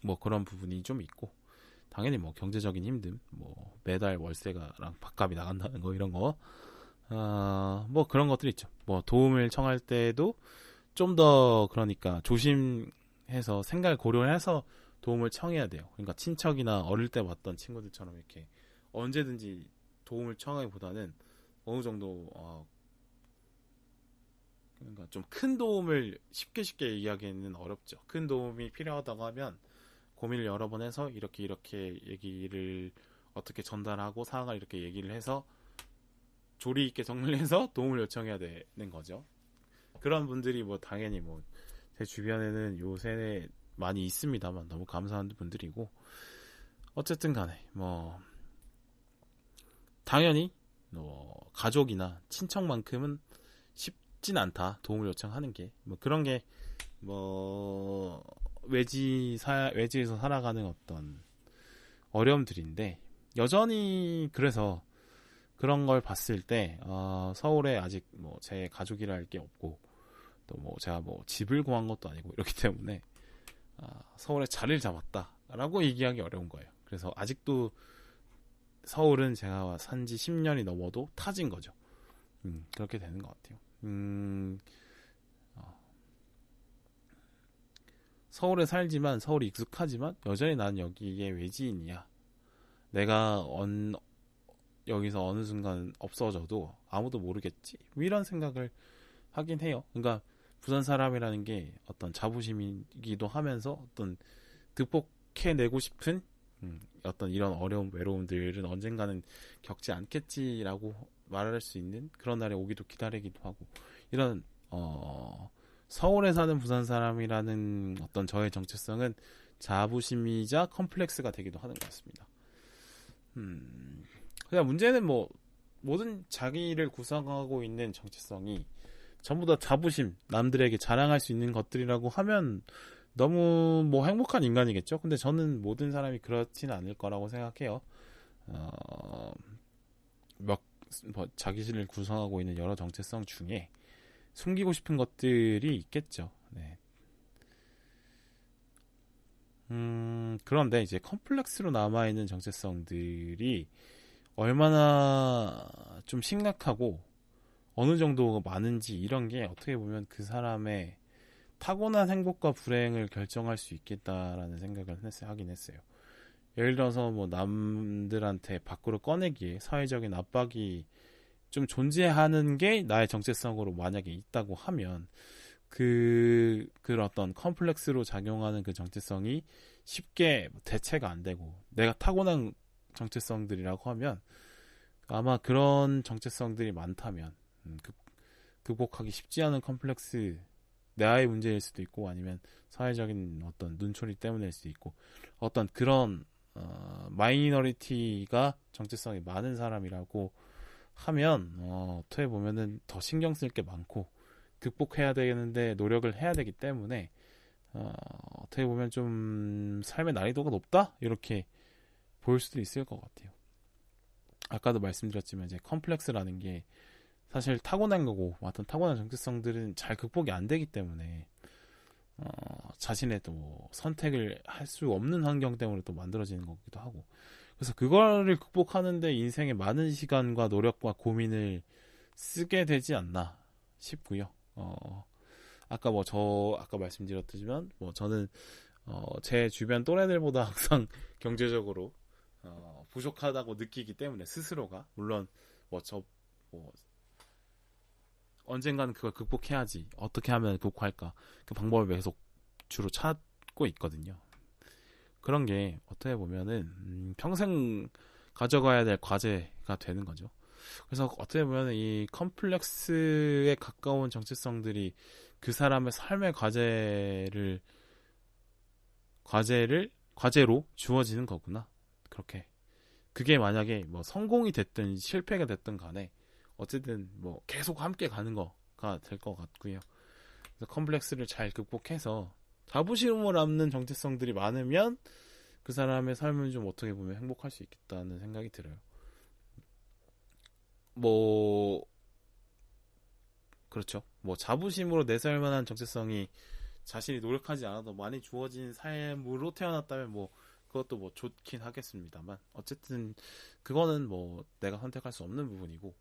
뭐 그런 부분이 좀 있고 당연히 뭐 경제적인 힘듦, 뭐 매달 월세가랑 밥값이 나간다는 거 이런 거, 뭐 그런 것들이 있죠. 뭐 도움을 청할 때도 좀 더 그러니까 조심해서 생각을 고려해서 도움을 청해야 돼요. 그러니까 친척이나 어릴 때 봤던 친구들처럼 이렇게 언제든지 도움을 청하기보다는 어느 정도 그러니까 좀 큰 도움을 쉽게 얘기하기는 어렵죠. 큰 도움이 필요하다고 하면 고민을 여러 번 해서 이렇게 얘기를 어떻게 전달하고 상황을 이렇게 얘기를 해서 조리 있게 정리해서 도움을 요청해야 되는 거죠. 그런 분들이 뭐 당연히 뭐 제 주변에는 요새 많이 있습니다만 너무 감사한 분들이고, 어쨌든 간에 뭐 당연히 가족이나 친척만큼은 쉽진 않다. 도움을 요청하는 게 뭐 그런 게 뭐 외지에서 살아가는 어떤 어려움들인데, 여전히 그래서 그런 걸 봤을 때 서울에 아직 뭐 제 가족이라 할 게 없고, 또 뭐 제가 뭐 집을 구한 것도 아니고 이렇기 때문에 서울에 자리를 잡았다라고 얘기하기 어려운 거예요. 그래서 아직도 서울은 제가 산지 10년이 넘어도 타진 거죠. 그렇게 되는 것 같아요. 서울에 살지만, 서울이 익숙하지만 여전히 난 여기에 외지인이야. 내가 여기서 어느 순간 없어져도 아무도 모르겠지, 이런 생각을 하긴 해요. 그러니까 부산 사람이라는 게 어떤 자부심이기도 하면서 어떤 극복해내고 싶은 어떤 이런 어려움, 외로움들은 언젠가는 겪지 않겠지라고 말할 수 있는 그런 날이 오기도 기다리기도 하고, 이런 서울에 사는 부산 사람이라는 어떤 저의 정체성은 자부심이자 컴플렉스가 되기도 하는 것 같습니다. 그냥 문제는 뭐 모든 자기를 구성하고 있는 정체성이 전부 다 자부심, 남들에게 자랑할 수 있는 것들이라고 하면 너무 뭐 행복한 인간이겠죠. 근데 저는 모든 사람이 그렇지는 않을 거라고 생각해요. 자기를 구성하고 있는 여러 정체성 중에 숨기고 싶은 것들이 있겠죠. 네. 그런데 이제 컴플렉스로 남아있는 정체성들이 얼마나 좀 심각하고 어느 정도 많은지, 이런 게 어떻게 보면 그 사람의 타고난 행복과 불행을 결정할 수 있겠다라는 생각을 하긴 했어요. 예를 들어서 뭐 남들한테 밖으로 꺼내기에 사회적인 압박이 좀 존재하는 게 나의 정체성으로 만약에 있다고 하면, 그 어떤 컴플렉스로 작용하는 그 정체성이 쉽게 대체가 안 되고, 내가 타고난 정체성들이라고 하면 아마 그런 정체성들이 많다면 극복하기 쉽지 않은 컴플렉스, 내아의 문제일 수도 있고, 아니면 사회적인 어떤 눈초리 때문일 수도 있고, 어떤 그런 마이너리티가 정체성이 많은 사람이라고 하면 어떻게 보면은 더 신경 쓸 게 많고 극복해야 되는데 노력을 해야 되기 때문에 어떻게 보면 좀 삶의 난이도가 높다, 이렇게 보일 수도 있을 것 같아요. 아까도 말씀드렸지만 이제 컴플렉스라는 게 사실 타고난 거고, 어떤 타고난 정체성들은 잘 극복이 안 되기 때문에 자신의 또 선택을 할 수 없는 환경 때문에 또 만들어지는 거기도 하고, 그래서 그거를 극복하는데 인생의 많은 시간과 노력과 고민을 쓰게 되지 않나 싶고요. 아까 말씀드렸지만 뭐 저는 제 주변 또래들보다 항상 경제적으로 부족하다고 느끼기 때문에, 스스로가 물론 언젠가는 그걸 극복해야지, 어떻게 하면 극복할까, 그 방법을 계속 주로 찾고 있거든요. 그런 게 어떻게 보면은 평생 가져가야 될 과제가 되는 거죠. 그래서 어떻게 보면 이 컴플렉스에 가까운 정체성들이 그 사람의 삶의 과제로 주어지는 거구나. 그렇게. 그게 만약에 뭐 성공이 됐든 실패가 됐든 간에 어쨌든 뭐 계속 함께 가는 거가 될 것 같고요. 그래서 컴플렉스를 잘 극복해서 자부심을 남는 정체성들이 많으면 그 사람의 삶은 좀 어떻게 보면 행복할 수 있겠다는 생각이 들어요. 뭐 그렇죠. 뭐 자부심으로 내세울 만한 정체성이 자신이 노력하지 않아도 많이 주어진 삶으로 태어났다면 뭐 그것도 뭐 좋긴 하겠습니다만, 어쨌든 그거는 뭐 내가 선택할 수 없는 부분이고,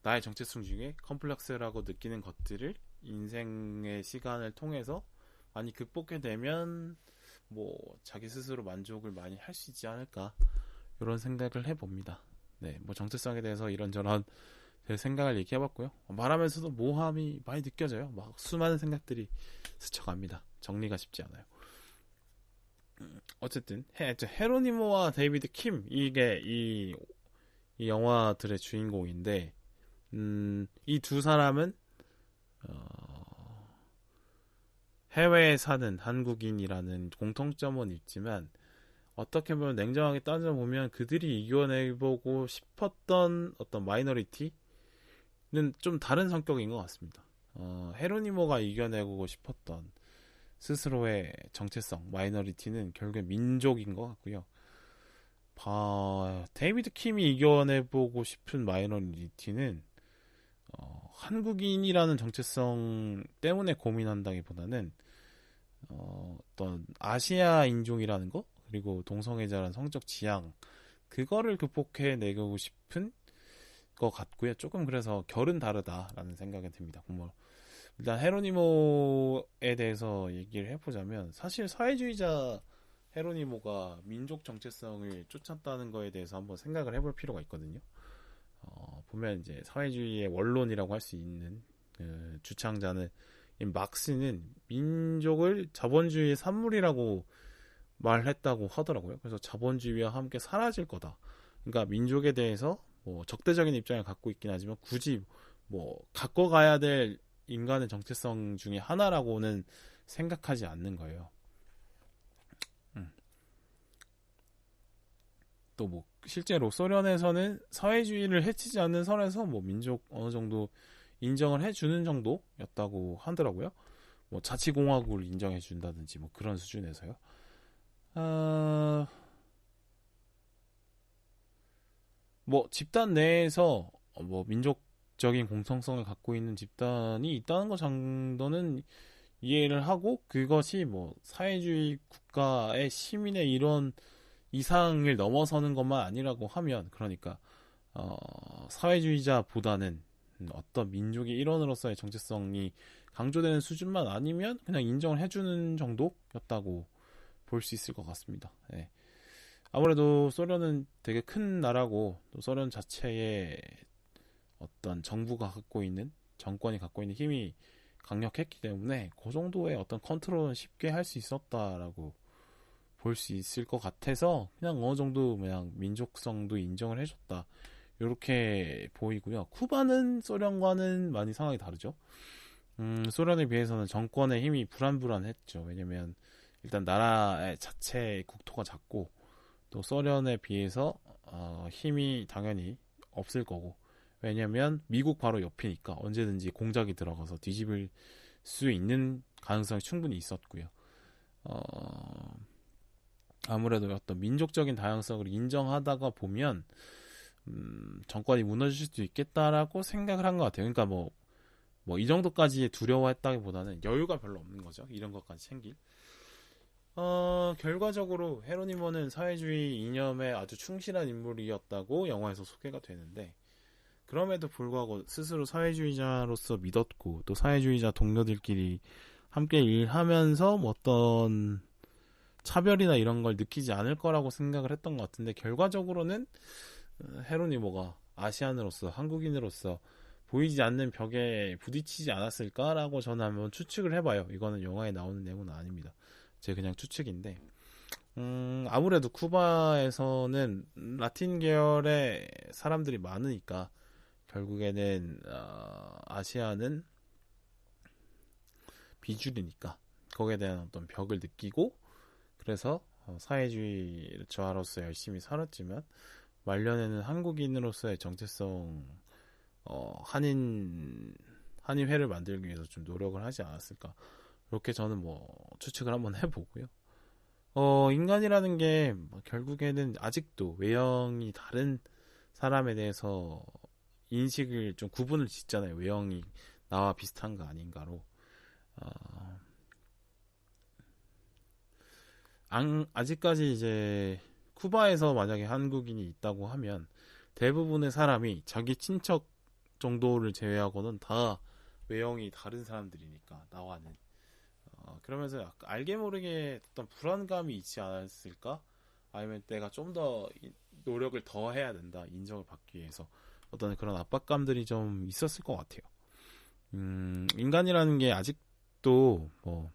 나의 정체성 중에 컴플렉스라고 느끼는 것들을 인생의 시간을 통해서 많이 극복해내면 뭐 자기 스스로 만족을 많이 할 수 있지 않을까, 이런 생각을 해봅니다. 네, 뭐 정체성에 대해서 이런저런 제 생각을 얘기해봤고요. 말하면서도 모함이 많이 느껴져요. 막 수많은 생각들이 스쳐갑니다. 정리가 쉽지 않아요. 어쨌든 헤로니모와 데이비드 킴, 이게 이 영화들의 주인공인데, 이 두 사람은 해외에 사는 한국인이라는 공통점은 있지만 어떻게 보면 냉정하게 따져보면 그들이 이겨내보고 싶었던 어떤 마이너리티는 좀 다른 성격인 것 같습니다. 헤로니모가 이겨내고 싶었던 스스로의 정체성, 마이너리티는 결국엔 민족인 것 같고요. 데이비드 킴이 이겨내보고 싶은 마이너리티는 한국인이라는 정체성 때문에 고민한다기보다는 어떤 아시아 인종이라는 거, 그리고 동성애자라는 성적 지향, 그거를 극복해내고 싶은 것 같고요. 조금 그래서 결은 다르다라는 생각이 듭니다. 뭐 일단 헤로니모에 대해서 얘기를 해보자면, 사실 사회주의자 헤로니모가 민족 정체성을 쫓았다는 거에 대해서 한번 생각을 해볼 필요가 있거든요. 보면 이제 사회주의의 원론이라고 할 수 있는 그 주창자는, 막스는 민족을 자본주의의 산물이라고 말했다고 하더라고요. 그래서 자본주의와 함께 사라질 거다. 그러니까 민족에 대해서 뭐 적대적인 입장을 갖고 있긴 하지만 굳이 뭐 갖고 가야 될 인간의 정체성 중에 하나라고는 생각하지 않는 거예요. 또 뭐 실제로 소련에서는 사회주의를 해치지 않는 선에서 뭐 민족 어느 정도 인정을 해주는 정도였다고 하더라고요. 뭐 자치공화국을 인정해준다든지 뭐 그런 수준에서요. 뭐 집단 내에서 뭐 민족적인 공통성을 갖고 있는 집단이 있다는 것 정도는 이해를 하고, 그것이 뭐 사회주의 국가의 시민의 이런 이상을 넘어서는 것만 아니라고 하면, 그러니까 사회주의자보다는 어떤 민족의 일원으로서의 정체성이 강조되는 수준만 아니면 그냥 인정을 해주는 정도였다고 볼 수 있을 것 같습니다. 네. 아무래도 소련은 되게 큰 나라고, 또 소련 자체의 어떤 정부가 갖고 있는, 정권이 갖고 있는 힘이 강력했기 때문에 그 정도의 어떤 컨트롤은 쉽게 할 수 있었다라고 볼 수 있을 것 같아서, 그냥 어느 정도 그냥 민족성도 인정을 해줬다, 이렇게 보이고요. 쿠바는 소련과는 많이 상황이 다르죠. 소련에 비해서는 정권의 힘이 불안불안했죠. 왜냐면 일단 나라의 자체 국토가 작고, 또 소련에 비해서 힘이 당연히 없을 거고, 왜냐면 미국 바로 옆이니까 언제든지 공작이 들어가서 뒤집을 수 있는 가능성이 충분히 있었고요. 아무래도 어떤 민족적인 다양성을 인정하다가 보면 정권이 무너질 수도 있겠다라고 생각을 한 것 같아요. 그러니까 뭐 이 정도까지 두려워했다기보다는 여유가 별로 없는 거죠. 이런 것까지 챙길. 결과적으로 헤로니모는 사회주의 이념에 아주 충실한 인물이었다고 영화에서 소개가 되는데, 그럼에도 불구하고 스스로 사회주의자로서 믿었고, 또 사회주의자 동료들끼리 함께 일하면서 뭐 어떤 차별이나 이런 걸 느끼지 않을 거라고 생각을 했던 것 같은데, 결과적으로는 헤로니모가 아시안으로서, 한국인으로서 보이지 않는 벽에 부딪히지 않았을까라고 저는 한번 추측을 해봐요. 이거는 영화에 나오는 내용은 아닙니다. 제 그냥 추측인데, 아무래도 쿠바에서는 라틴 계열의 사람들이 많으니까 결국에는 아시아는 비주류니까 거기에 대한 어떤 벽을 느끼고, 그래서 사회주의 저하로서 열심히 살았지만 말년에는 한국인으로서의 정체성, 한인회를 만들기 위해서 좀 노력을 하지 않았을까, 이렇게 저는 뭐 추측을 한번 해보고요. 인간이라는 게 결국에는 아직도 외형이 다른 사람에 대해서 인식을 좀 구분을 짓잖아요. 외형이 나와 비슷한가 아닌가로. 아직까지 이제 쿠바에서 만약에 한국인이 있다고 하면 대부분의 사람이 자기 친척 정도를 제외하고는 다 외형이 다른 사람들이니까, 나와는. 그러면서 알게 모르게 어떤 불안감이 있지 않았을까? 아니면 내가 좀 더 노력을 더 해야 된다, 인정을 받기 위해서. 어떤 그런 압박감들이 좀 있었을 것 같아요. 인간이라는 게 아직도 뭐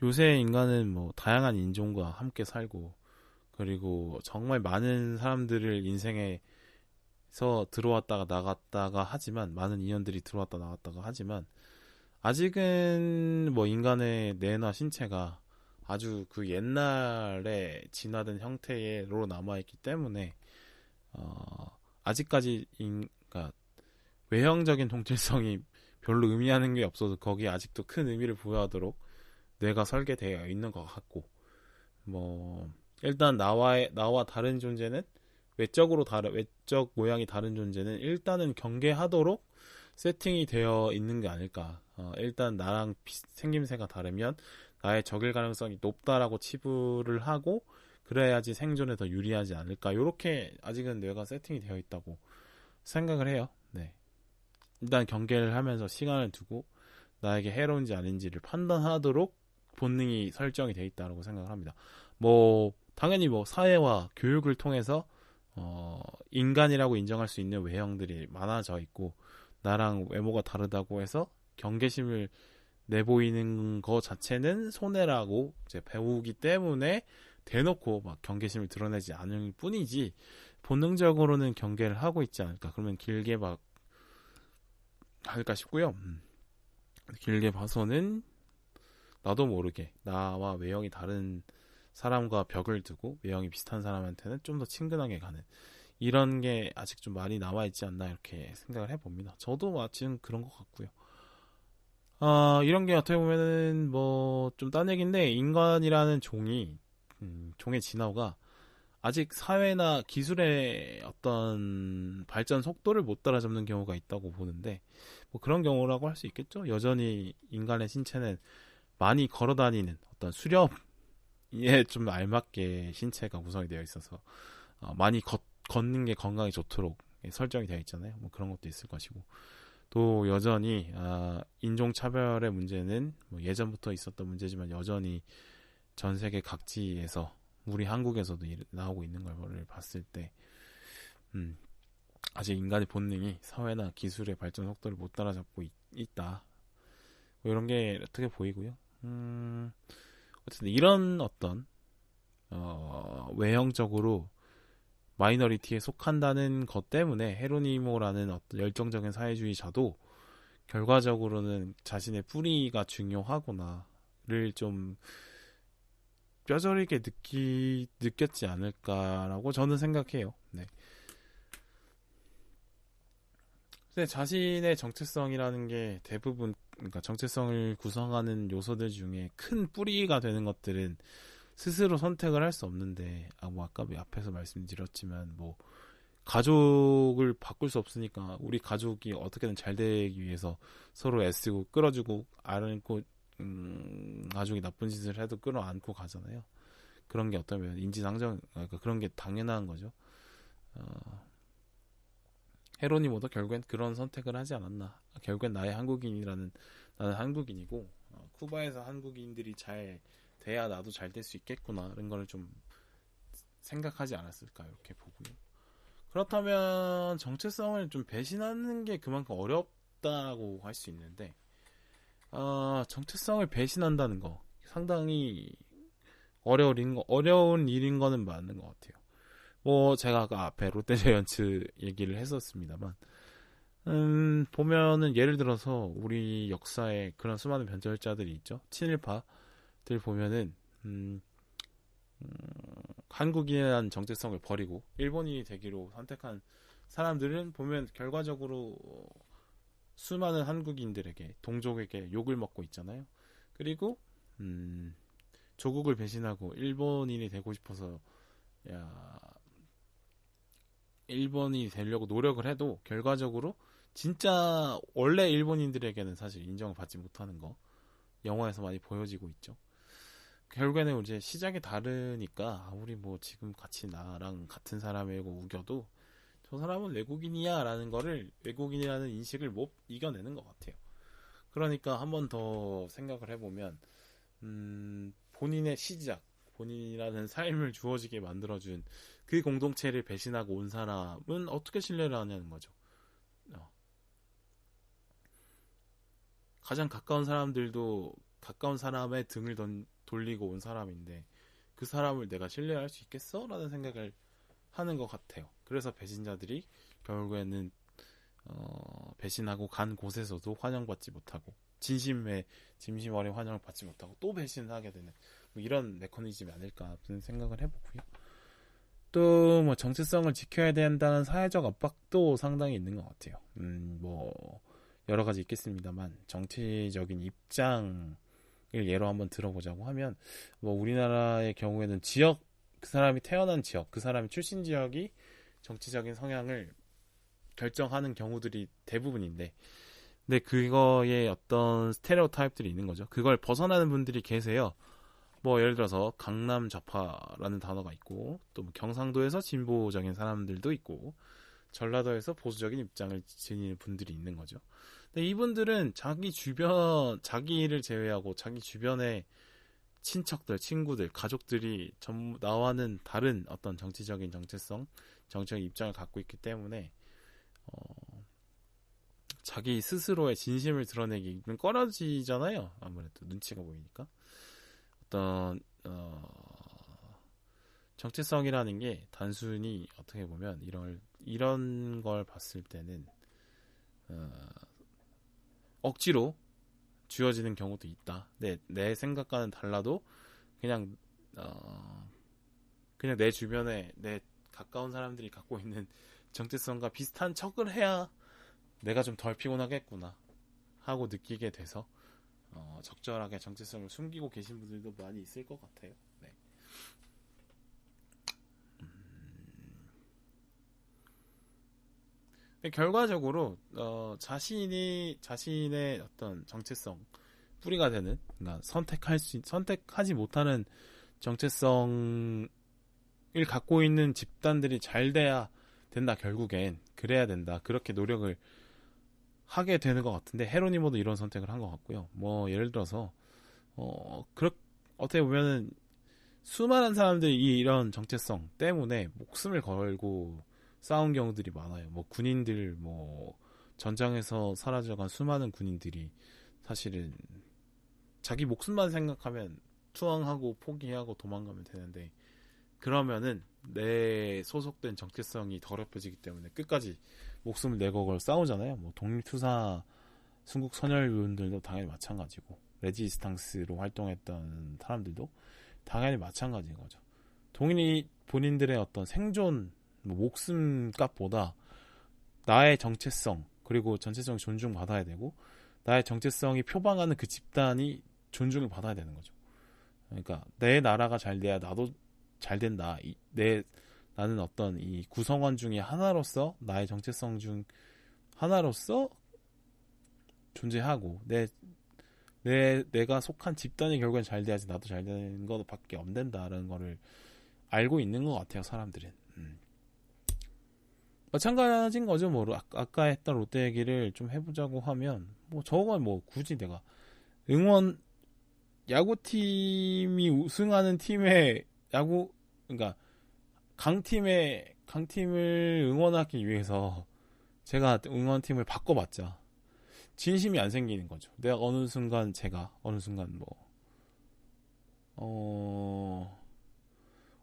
요새 인간은 뭐 다양한 인종과 함께 살고, 그리고 정말 많은 사람들을 인생에서 들어왔다가 나갔다가 하지만, 많은 인연들이 들어왔다 나갔다가 하지만, 아직은 뭐 인간의 뇌나 신체가 아주 그 옛날에 진화된 형태로 남아있기 때문에 아직까지 그러니까 외형적인 동질성이 별로 의미하는 게 없어서 거기에 아직도 큰 의미를 부여하도록 뇌가 설계되어 있는 것 같고, 뭐 일단 나와 다른 존재는 외적 모양이 다른 존재는 일단은 경계하도록 세팅이 되어 있는 게 아닐까. 일단 나랑 생김새가 다르면 나의 적일 가능성이 높다라고 치부를 하고 그래야지 생존에 더 유리하지 않을까. 요렇게 아직은 뇌가 세팅이 되어 있다고 생각을 해요. 네. 일단 경계를 하면서 시간을 두고 나에게 해로운지 아닌지를 판단하도록 본능이 설정이 되어 있다고 생각을 합니다. 뭐 당연히 뭐 사회와 교육을 통해서 인간이라고 인정할 수 있는 외형들이 많아져 있고, 나랑 외모가 다르다고 해서 경계심을 내보이는 거 자체는 손해라고 이제 배우기 때문에 대놓고 막 경계심을 드러내지 않을 뿐이지, 본능적으로는 경계를 하고 있지 않을까. 그러면 길게 막 할까 싶고요. 길게 봐서는 나도 모르게 나와 외형이 다른 사람과 벽을 두고 외형이 비슷한 사람한테는 좀 더 친근하게 가는, 이런 게 아직 좀 많이 남아있지 않나 이렇게 생각을 해봅니다. 저도 마침 그런 것 같고요. 이런 게 어떻게 보면은 뭐 좀 딴 얘기인데, 인간이라는 종의 진화가 아직 사회나 기술의 어떤 발전 속도를 못 따라잡는 경우가 있다고 보는데, 뭐 그런 경우라고 할 수 있겠죠. 여전히 인간의 신체는 많이 걸어다니는 어떤 수렵에 좀 알맞게 신체가 구성이 되어 있어서 많이 걷는 게 건강에 좋도록 설정이 되어 있잖아요. 뭐 그런 것도 있을 것이고, 또 여전히 인종차별의 문제는 뭐 예전부터 있었던 문제지만 여전히 전 세계 각지에서 우리 한국에서도 나오고 있는 걸 봤을 때 아직 인간의 본능이 사회나 기술의 발전 속도를 못 따라잡고 있다. 뭐 이런 게 어떻게 보이고요. 어쨌든 이런 어떤 외형적으로 마이너리티에 속한다는 것 때문에 헤로니모라는 어떤 열정적인 사회주의자도 결과적으로는 자신의 뿌리가 중요하구나를 좀 뼈저리게 느꼈지 않을까라고 저는 생각해요. 네. 근데 자신의 정체성이라는 게 대부분, 그러니까 정체성을 구성하는 요소들 중에 큰 뿌리가 되는 것들은 스스로 선택을 할 수 없는데, 뭐 아까 앞에서 말씀드렸지만 뭐 가족을 바꿀 수 없으니까 우리 가족이 어떻게든 잘 되기 위해서 서로 애쓰고 끌어주고 안고, 가족이 나쁜 짓을 해도 끌어안고 가잖아요. 그런 게 어떠면 인지상정, 그러니까 그런 게 당연한 거죠. 헤로니모도 결국엔 그런 선택을 하지 않았나. 결국엔 나는 한국인이고 쿠바에서 한국인들이 잘 돼야 나도 잘 될 수 있겠구나, 이런 거를 좀 생각하지 않았을까 이렇게 보고요. 그렇다면 정체성을 좀 배신하는 게 그만큼 어렵다고 할 수 있는데, 정체성을 배신한다는 거 상당히 어려운 일인 거는 맞는 것 같아요. 뭐 제가 아까 앞에 롯데자이언츠 얘기를 했었습니다만, 보면은 예를 들어서 우리 역사에 그런 수많은 변절자들이 있죠. 친일파들 보면은 한국인이라는 정체성을 버리고 일본인이 되기로 선택한 사람들은 보면 결과적으로 수많은 한국인들에게, 동족에게 욕을 먹고 있잖아요. 그리고 조국을 배신하고 일본인이 되고 싶어서 일본이 되려고 노력을 해도 결과적으로 진짜 원래 일본인들에게는 사실 인정을 받지 못하는 거 영화에서 많이 보여지고 있죠. 결국에는 이제 시작이 다르니까 우리 뭐 지금 같이 나랑 같은 사람이고 우겨도 저 사람은 외국인이야 라는 거를, 외국인이라는 인식을 못 이겨내는 것 같아요. 그러니까 한 번 더 생각을 해보면 본인의 시작, 본인이라는 삶을 주어지게 만들어준 그 공동체를 배신하고 온 사람은 어떻게 신뢰를 하냐는 거죠. 가장 가까운 사람들도 가까운 사람의 등을 돌리고 온 사람인데 그 사람을 내가 신뢰할 수 있겠어? 라는 생각을 하는 것 같아요. 그래서 배신자들이 결국에는 배신하고 간 곳에서도 환영받지 못하고 진심 어린 환영을 받지 못하고 또 배신을 하게 되는 뭐 이런 메커니즘이 아닐까 하는 생각을 해보고요. 또 뭐 정체성을 지켜야 된다는 사회적 압박도 상당히 있는 것 같아요. 뭐 여러 가지 있겠습니다만 정치적인 입장을 예로 한번 들어보자고 하면 뭐 우리나라의 경우에는 지역, 그 사람이 태어난 지역, 그 사람이 출신 지역이 정치적인 성향을 결정하는 경우들이 대부분인데, 근데 그거에 어떤 스테레오타입들이 있는 거죠. 그걸 벗어나는 분들이 계세요. 뭐 예를 들어서 강남 좌파라는 단어가 있고, 또뭐 경상도에서 진보적인 사람들도 있고, 전라도에서 보수적인 입장을 지니는 분들이 있는 거죠. 근데 이분들은 자기를 제외하고 자기 주변의 친척들, 친구들, 가족들이 전부 나와는 다른 어떤 정치적인 정체성, 정치적인 입장을 갖고 있기 때문에 자기 스스로의 진심을 드러내기는 꺼려지잖아요. 아무래도 눈치가 보이니까. 어떤 정체성이라는 게 단순히 어떻게 보면 이런 걸 봤을 때는 억지로 주어지는 경우도 있다. 내 생각과는 달라도 그냥 내 주변에 내 가까운 사람들이 갖고 있는 정체성과 비슷한 척을 해야 내가 좀 덜 피곤하겠구나 하고 느끼게 돼서 적절하게 정체성을 숨기고 계신 분들도 많이 있을 것 같아요. 네. 결과적으로 자신의 어떤 정체성 뿌리가 되는, 그러니까 선택하지 못하는 정체성을 갖고 있는 집단들이 잘 돼야 된다. 결국엔 그래야 된다. 그렇게 노력을 하게 되는 것 같은데 헤로니모도 이런 선택을 한 것 같고요. 뭐 예를 들어서 어떻게 보면은 수많은 사람들이 이런 정체성 때문에 목숨을 걸고 싸운 경우들이 많아요. 뭐 군인들, 뭐 전장에서 사라져간 수많은 군인들이 사실은 자기 목숨만 생각하면 투항하고 포기하고 도망가면 되는데, 그러면은 내 소속된 정체성이 더럽혀지기 때문에 끝까지 목숨을 내고 그걸 싸우잖아요. 뭐 독립투사 순국 선열위원들도 당연히 마찬가지고, 레지스탕스로 활동했던 사람들도 당연히 마찬가지인 거죠. 본인들의 어떤 생존, 목숨값보다 나의 정체성, 그리고 전체성이 존중받아야 되고, 나의 정체성이 표방하는 그 집단이 존중을 받아야 되는 거죠. 그러니까 내 나라가 잘 돼야 나도 잘 된다. 나는 어떤 이 구성원 중에 하나로서, 나의 정체성 중 하나로서 존재하고, 내가 속한 집단이 결국엔 잘 돼야지 나도 잘 되는 것밖에 안 된다라는 거를 알고 있는 것 같아요, 사람들은. 마찬가지인 거죠. 뭐 아까 했던 롯데 얘기를 좀 해보자고 하면, 뭐 저건 뭐 굳이 내가 야구팀이 우승하는 팀의 그러니까 강팀을 응원하기 위해서 제가 응원팀을 바꿔봤자 진심이 안 생기는 거죠. 내가 어느 순간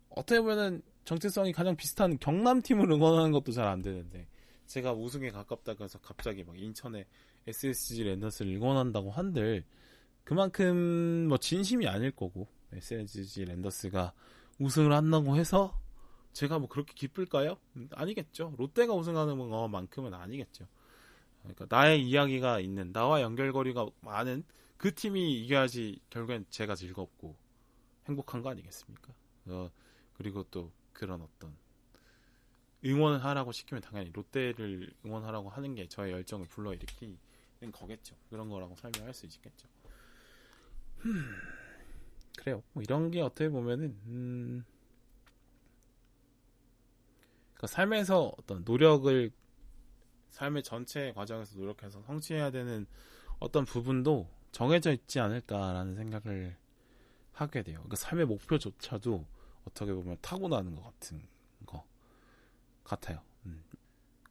어떻게 보면은 정체성이 가장 비슷한 경남팀을 응원하는 것도 잘 안 되는데, 제가 우승에 가깝다고 해서 갑자기 막 인천의 SSG 랜더스를 응원한다고 한들 그만큼 뭐 진심이 아닐 거고, SSG 랜더스가 우승을 한다고 해서 제가 뭐 그렇게 기쁠까요? 아니겠죠. 롯데가 우승하는 것만큼은 아니겠죠. 그러니까 나의 이야기가 있는, 나와 연결고리가 많은 그 팀이 이겨야지 결국엔 제가 즐겁고 행복한 거 아니겠습니까? 그리고 또 그런 어떤 응원을 하라고 시키면 당연히 롯데를 응원하라고 하는 게 저의 열정을 불러일으키는 거겠죠. 그런 거라고 설명할 수 있겠죠. 그래요. 뭐 이런 게 어떻게 보면은 그러니까 삶에서 어떤 삶의 전체 과정에서 노력해서 성취해야 되는 어떤 부분도 정해져 있지 않을까라는 생각을 하게 돼요. 그러니까 삶의 목표조차도 어떻게 보면 타고나는 것 같은 거 같아요.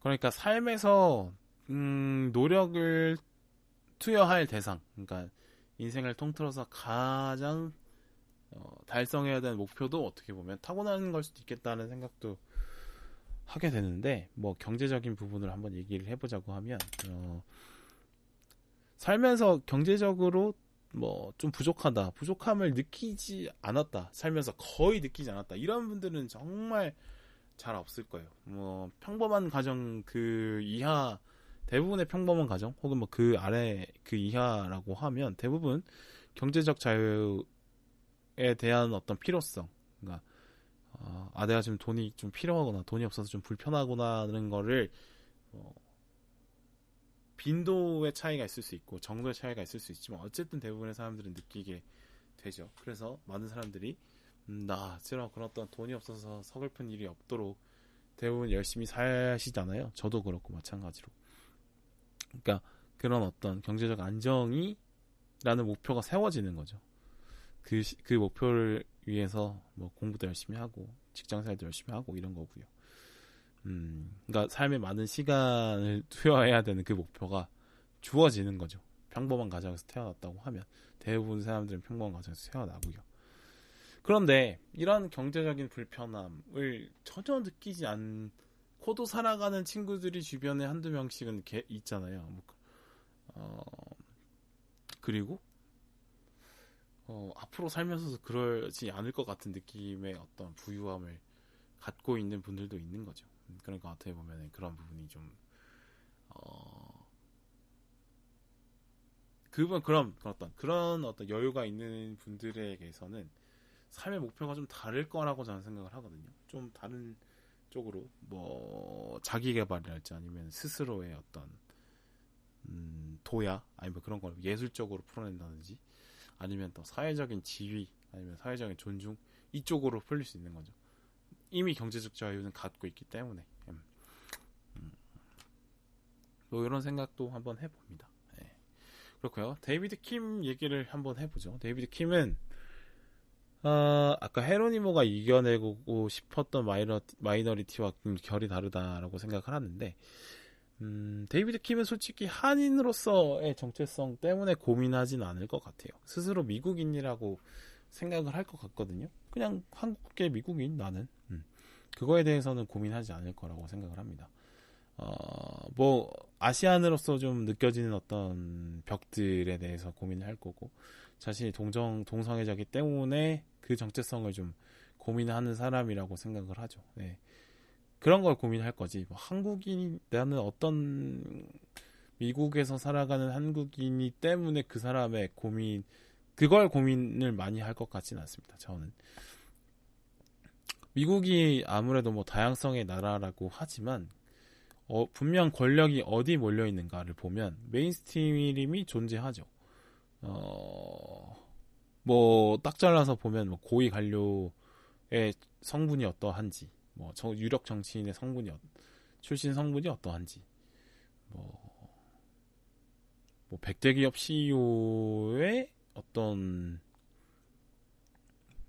그러니까 삶에서 노력을 투여할 대상, 그러니까 인생을 통틀어서 가장 달성해야 되는 목표도 어떻게 보면 타고나는 걸 수도 있겠다는 생각도 하게 되는데, 뭐 경제적인 부분을 한번 얘기를 해보자고 하면, 살면서 경제적으로 뭐 좀 부족함을 느끼지 않았다, 살면서 거의 느끼지 않았다, 이런 분들은 정말 잘 없을 거예요. 뭐 평범한 가정 그 이하, 대부분의 평범한 가정 혹은 뭐 그 아래 그 이하라고 하면 대부분 경제적 자유에 대한 어떤 필요성, 그러니까 내가 지금 돈이 좀 필요하거나 돈이 없어서 좀 불편하구나 하는 거를 빈도의 차이가 있을 수 있고 정도의 차이가 있을 수 있지만 어쨌든 대부분의 사람들은 느끼게 되죠. 그래서 많은 사람들이 나 싫어, 그런 어떤 돈이 없어서 서글픈 일이 없도록 대부분 열심히 사시잖아요. 저도 그렇고 마찬가지로. 그러니까 그런 어떤 경제적 안정이라는 목표가 세워지는 거죠. 그 목표를 위해서 뭐 공부도 열심히 하고 직장생활도 열심히 하고 이런 거고요. 그러니까 삶에 많은 시간을 투여해야 되는 그 목표가 주어지는 거죠. 평범한 가정에서 태어났다고 하면 대부분 사람들은 평범한 가정에서 태어나고요. 그런데 이런 경제적인 불편함을 전혀 느끼지 않고도 살아가는 친구들이 주변에 한두 명씩은 있잖아요. 그리고 앞으로 살면서도 그러지 않을 것 같은 느낌의 어떤 부유함을 갖고 있는 분들도 있는 거죠. 그러니까 어떻게 보면 그런 부분이 좀 그런 어떤 여유가 있는 분들에게서는 삶의 목표가 좀 다를 거라고 저는 생각을 하거든요. 좀 다른 쪽으로 뭐 자기 개발이랄지 아니면 스스로의 어떤 도야 아니면 그런 걸 예술적으로 풀어낸다든지 아니면 또 사회적인 지위 아니면 사회적인 존중 이쪽으로 풀릴 수 있는 거죠. 이미 경제적 자유는 갖고 있기 때문에 뭐 이런 생각도 한번 해봅니다. 네. 그렇고요. 데이비드 킴 얘기를 한번 해보죠. 데이비드 킴은 아까 헤로니모가 이겨내고 싶었던 마이너리티와 결이 다르다라고 생각을 하는데 데이비드 킴은 솔직히 한인으로서의 정체성 때문에 고민하진 않을 것 같아요. 스스로 미국인이라고 생각을 할 것 같거든요. 그냥 한국계 미국인 나는 그거에 대해서는 고민하지 않을 거라고 생각을 합니다. 뭐 아시안으로서 좀 느껴지는 어떤 벽들에 대해서 고민을 할 거고 자신이 동성애자기 때문에 그 정체성을 좀 고민하는 사람이라고 생각을 하죠. 네. 그런 걸 고민할 거지. 뭐 나는 어떤 미국에서 살아가는 한국인이 때문에 그 사람의 그걸 고민을 많이 할 것 같지는 않습니다. 저는. 미국이 아무래도 뭐 다양성의 나라라고 하지만 분명 권력이 어디 몰려 있는가를 보면 메인스트림이 존재하죠. 뭐 딱 잘라서 보면 뭐 고위 관료의 성분이 어떠한지, 뭐 유력 정치인의 출신 성분이 어떠한지, 뭐 100대 기업 CEO의 어떤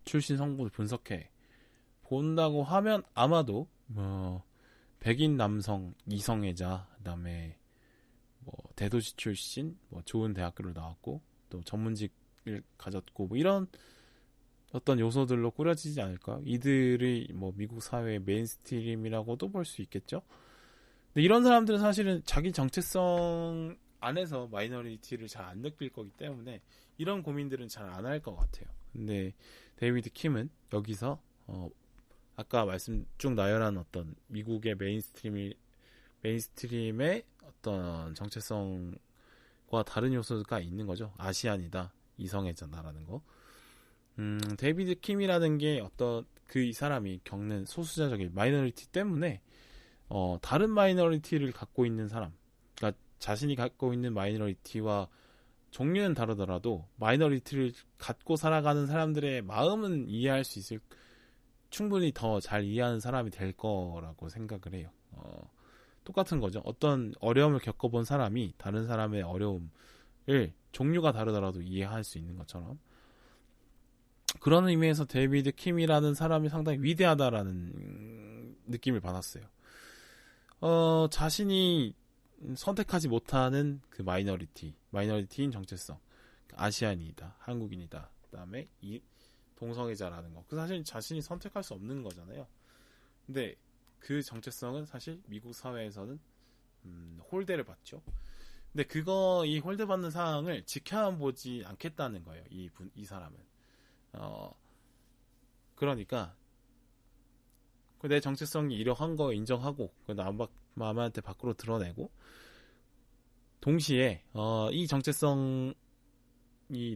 출신 성분을 분석해 본다고 하면 아마도 백인 남성 이성애자, 그다음에 뭐 대도시 출신, 뭐 좋은 대학교를 나왔고 또 전문직을 가졌고 뭐 이런 어떤 요소들로 꾸려지지 않을까? 이들이 뭐 미국 사회의 메인스트림이라고도 볼 수 있겠죠. 근데 이런 사람들은 사실은 자기 정체성 안에서 마이너리티를 잘 안 느낄 거기 때문에 이런 고민들은 잘 안 할 것 같아요. 근데 데이비드 킴은 여기서 아까 말씀 쭉 나열한 어떤 미국의 메인스트림의 어떤 정체성과 다른 요소가 있는 거죠. 아시안이다, 이성애자다라는 거. 데이비드 킴이라는 게 이 사람이 겪는 소수자적인 마이너리티 때문에 다른 마이너리티를 갖고 있는 사람, 그러니까 자신이 갖고 있는 마이너리티와 종류는 다르더라도 마이너리티를 갖고 살아가는 사람들의 마음은 이해할 수 있을, 충분히 더 잘 이해하는 사람이 될 거라고 생각을 해요. 똑같은 거죠. 어떤 어려움을 겪어본 사람이 다른 사람의 어려움을 종류가 다르더라도 이해할 수 있는 것처럼 그런 의미에서 데이비드 킴이라는 사람이 상당히 위대하다라는 느낌을 받았어요. 자신이 선택하지 못하는 그 마이너리티인 정체성, 아시안이다, 한국인이다, 그 다음에 동성애자라는 거. 그 사실 자신이 선택할 수 없는 거잖아요. 근데 그 정체성은 사실 미국 사회에서는 홀대를 받죠. 근데 이 홀대 받는 사항을 지켜보지 않겠다는 거예요. 이 사람은. 그러니까 내 정체성이 이러한 거 인정하고 남한테 밖으로 드러내고, 동시에 이 정체성이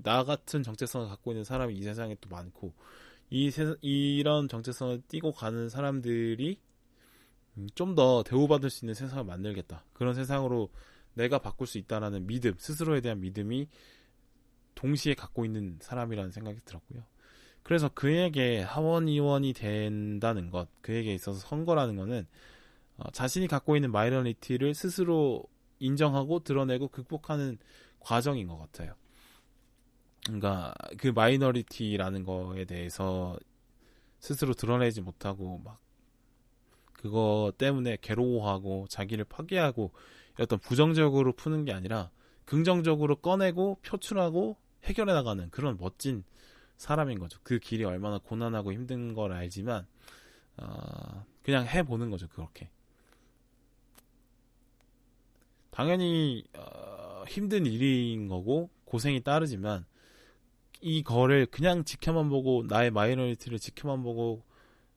나 같은 정체성을 갖고 있는 사람이 이 세상에 또 많고, 이런 정체성을 띠고 가는 사람들이 좀 더 대우받을 수 있는 세상을 만들겠다. 그런 세상으로 내가 바꿀 수 있다라는 믿음, 스스로에 대한 믿음이 동시에 갖고 있는 사람이라는 생각이 들었고요. 그래서 그에게 하원의원이 된다는 것, 그에게 있어서 선거라는 것은 자신이 갖고 있는 마이너리티를 스스로 인정하고 드러내고 극복하는 과정인 것 같아요. 그러니까 그 마이너리티라는 거에 대해서 스스로 드러내지 못하고 막 그거 때문에 괴로워하고 자기를 파괴하고 어떤 부정적으로 푸는 게 아니라 긍정적으로 꺼내고 표출하고 해결해 나가는 그런 멋진 사람인 거죠. 그 길이 얼마나 고난하고 힘든 걸 알지만 그냥 해보는 거죠. 그렇게. 당연히 힘든 일인 거고 고생이 따르지만 이거를 그냥 지켜만 보고 나의 마이너리티를 지켜만 보고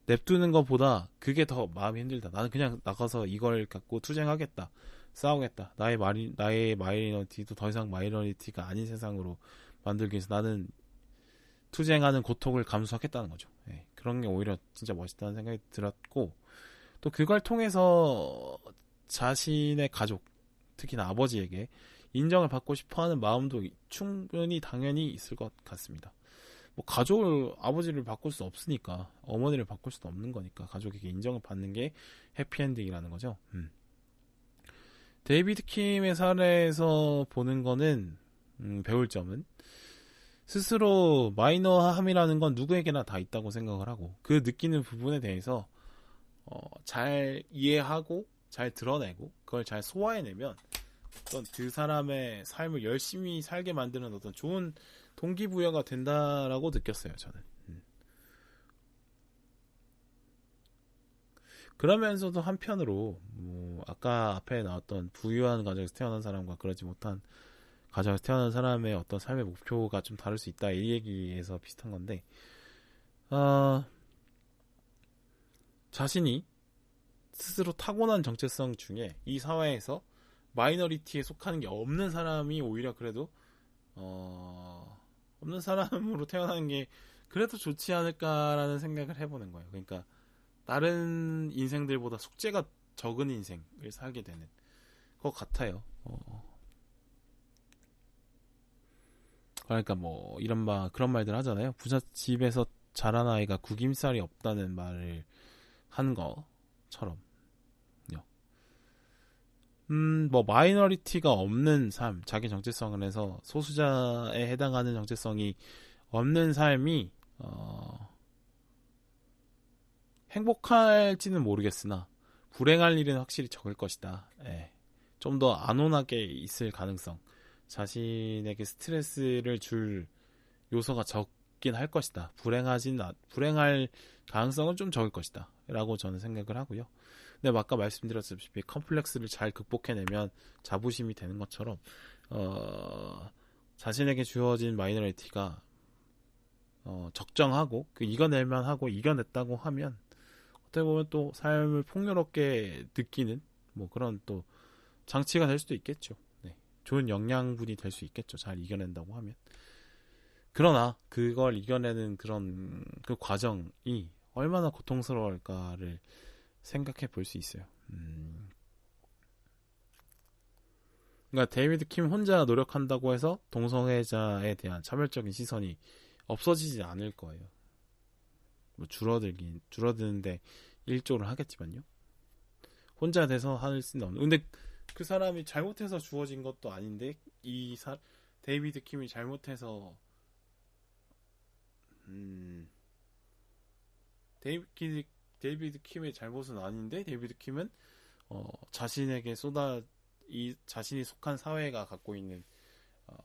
냅두는 것보다 그게 더 마음이 힘들다. 나는 그냥 나가서 이걸 갖고 투쟁하겠다. 싸우겠다. 나의 마이너리티도 더 이상 마이너리티가 아닌 세상으로 만들기 위해서 나는 투쟁하는 고통을 감수하겠다는 거죠. 네, 그런 게 오히려 진짜 멋있다는 생각이 들었고, 또 그걸 통해서 자신의 가족, 특히나 아버지에게 인정을 받고 싶어하는 마음도 충분히 당연히 있을 것 같습니다. 뭐 아버지를 바꿀 수 없으니까, 어머니를 바꿀 수도 없는 거니까 가족에게 인정을 받는 게 해피엔딩이라는 거죠. 데이비드 킴의 사례에서 보는 거는 배울 점은 스스로 마이너함이라는 건 누구에게나 다 있다고 생각을 하고, 그 느끼는 부분에 대해서 잘 이해하고 잘 드러내고 그걸 잘 소화해내면 어떤 그 사람의 삶을 열심히 살게 만드는 어떤 좋은 동기부여가 된다라고 느꼈어요, 저는. 그러면서도 한편으로 뭐 아까 앞에 나왔던 부유한 가정에서 태어난 사람과 그러지 못한 가정에서 태어난 사람의 어떤 삶의 목표가 좀 다를 수 있다, 이 얘기에서 비슷한 건데, 자신이 스스로 타고난 정체성 중에 이 사회에서 마이너리티에 속하는 게 없는 사람이 오히려 그래도 없는 사람으로 태어나는 게 그래도 좋지 않을까라는 생각을 해보는 거예요. 그러니까 다른 인생들보다 숙제가 적은 인생을 살게 되는 것 같아요. 그러니까 뭐 그런 말들 하잖아요. 부잣집에서 자란 아이가 구김살이 없다는 말을 한 것처럼, 뭐 마이너리티가 없는 삶, 자기 정체성을 해서 소수자에 해당하는 정체성이 없는 삶이 행복할지는 모르겠으나 불행할 일은 확실히 적을 것이다. 좀 더 안온하게 있을 가능성, 자신에게 스트레스를 줄 요소가 적긴 할 것이다. 불행할 가능성은 좀 적을 것이다 라고 저는 생각을 하고요. 근데 아까 말씀드렸다시피 컴플렉스를 잘 극복해내면 자부심이 되는 것처럼 자신에게 주어진 마이너리티가 적정하고 이겨낼만 하고 이겨냈다고 하면 어떻게 보면 또 삶을 풍요롭게 느끼는 뭐 그런 또 장치가 될 수도 있겠죠. 네. 좋은 영양분이 될 수 있겠죠. 잘 이겨낸다고 하면. 그러나 그걸 이겨내는 그 과정이 얼마나 고통스러울까를 생각해 볼 수 있어요. 그러니까 데이비드 킴 혼자 노력한다고 해서 동성애자에 대한 차별적인 시선이 없어지지 않을 거예요. 뭐 줄어드는데 일조를 하겠지만요. 혼자 돼서 할 수는 없는. 근데 그 사람이 잘못해서 주어진 것도 아닌데 데이비드 킴이 잘못해서 데이비드 킴의 잘못은 아닌데 데이비드 킴은 자신에게 자신이 속한 사회가 갖고 있는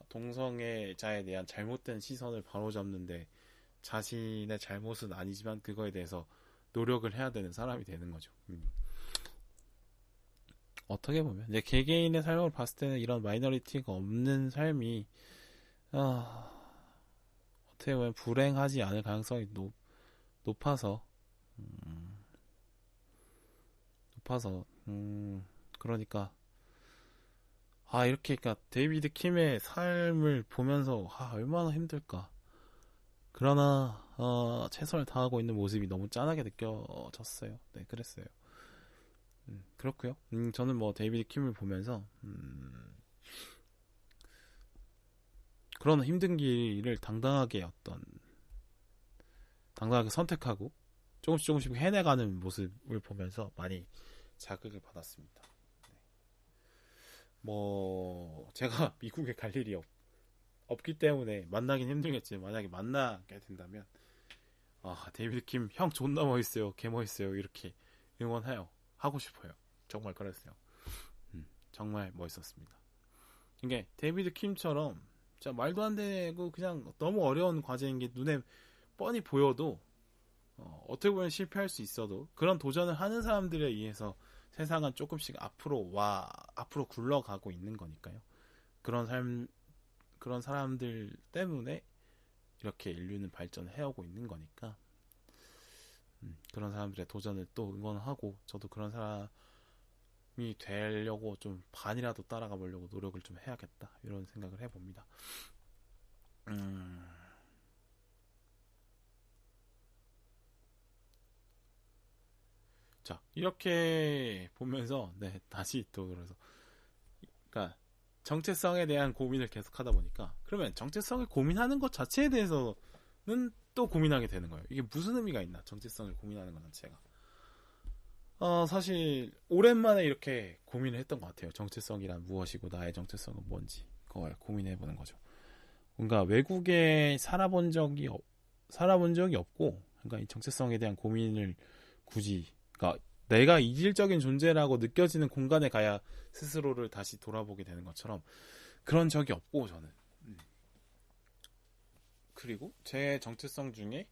동성애자에 대한 잘못된 시선을 바로잡는데 자신의 잘못은 아니지만 그거에 대해서 노력을 해야 되는 사람이 되는 거죠. 어떻게 보면 내 개개인의 삶을 봤을 때는 이런 마이너리티가 없는 삶이 어떻게 보면 불행하지 않을 가능성이 높아서 그러니까 이렇게 그러니까 데이비드 킴의 삶을 보면서 얼마나 힘들까. 그러나 최선을 다하고 있는 모습이 너무 짠하게 느껴졌어요. 네, 그랬어요. 그렇고요. 저는 뭐 데이비드 킴을 보면서 그런 힘든 길을 당당하게 선택하고 조금씩 해내가는 모습을 보면서 많이 자극을 받았습니다. 네. 뭐 제가 미국에 갈 일이 없기 때문에 만나긴 힘들겠지만 만약에 만나게 된다면 데이비드 킴 형 존나 멋있어요, 개 멋있어요 이렇게 하고 싶어요. 정말 그랬어요. 정말 멋있었습니다. 이게 데이비드 킴처럼 진짜 말도 안 되고 그냥 너무 어려운 과제인 게 눈에 뻔히 보여도 어떻게 보면 실패할 수 있어도 그런 도전을 하는 사람들에 의해서 세상은 조금씩 앞으로 굴러가고 있는 거니까요. 그런 사람들 때문에 이렇게 인류는 발전을 해오고 있는 거니까 그런 사람들의 도전을 또 응원하고 저도 그런 사람이 되려고 좀 반이라도 따라가 보려고 노력을 좀 해야겠다 이런 생각을 해봅니다. 자, 이렇게 보면서 다시 또 그러니까 정체성에 대한 고민을 계속 하다 보니까 그러면 정체성을 고민하는 것 자체에 대해서는 또 고민하게 되는 거예요. 이게 무슨 의미가 있나? 정체성을 고민하는 것 자체가. 사실 오랜만에 이렇게 고민을 했던 것 같아요. 정체성이란 무엇이고 나의 정체성은 뭔지 그걸 고민해보는 거죠. 뭔가 외국에 살아본 적이 없고 그러니까 이 정체성에 대한 고민을 굳이 그러니까 내가 이질적인 존재라고 느껴지는 공간에 가야 스스로를 다시 돌아보게 되는 것처럼 그런 적이 없고 저는 그리고 제 정체성 중에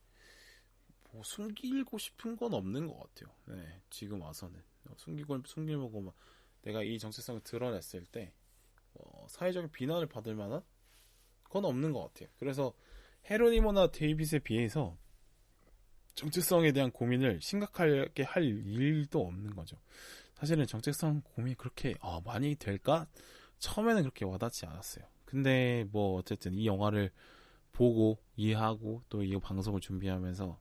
뭐 숨기고 싶은 건 없는 것 같아요. 네, 지금 와서는 숨기고 막 내가 이 정체성을 드러냈을 때 사회적인 비난을 받을 만한 건 없는 것 같아요. 그래서 헤로니모나 데이빗에 비해서 정체성에 대한 고민을 심각하게 할 일도 없는 거죠. 사실은 정체성 고민이 그렇게 많이 될까? 처음에는 그렇게 와닿지 않았어요. 근데 뭐 어쨌든 이 영화를 보고 이해하고 또 이 방송을 준비하면서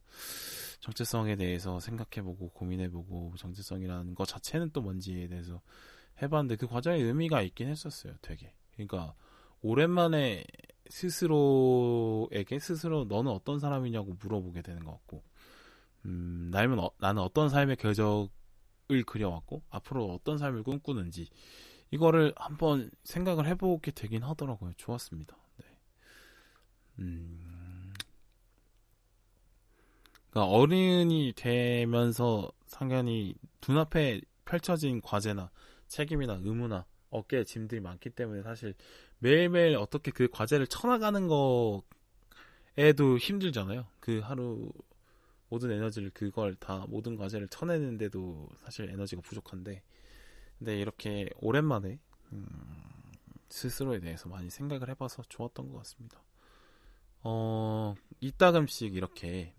정체성에 대해서 생각해보고 고민해보고 정체성이라는 것 자체는 또 뭔지에 대해서 해봤는데 그 과정에 의미가 있긴 했었어요. 되게. 그러니까 오랜만에 스스로에게 스스로 너는 어떤 사람이냐고 물어보게 되는 것 같고 나는 어떤 삶의 궤적을 그려왔고 앞으로 어떤 삶을 꿈꾸는지 이거를 한번 생각을 해보게 되긴 하더라고요. 좋았습니다. 네. 그러니까 어른이 되면서 상당히 눈앞에 펼쳐진 과제나 책임이나 의무나 어깨에 짐들이 많기 때문에 사실 매일매일 어떻게 그 과제를 쳐나가는 거에도 힘들잖아요. 그 하루 모든 에너지를 모든 과제를 쳐내는데도 사실 에너지가 부족한데 근데 이렇게 오랜만에 스스로에 대해서 많이 생각을 해봐서 좋았던 것 같습니다. 이따금씩 이렇게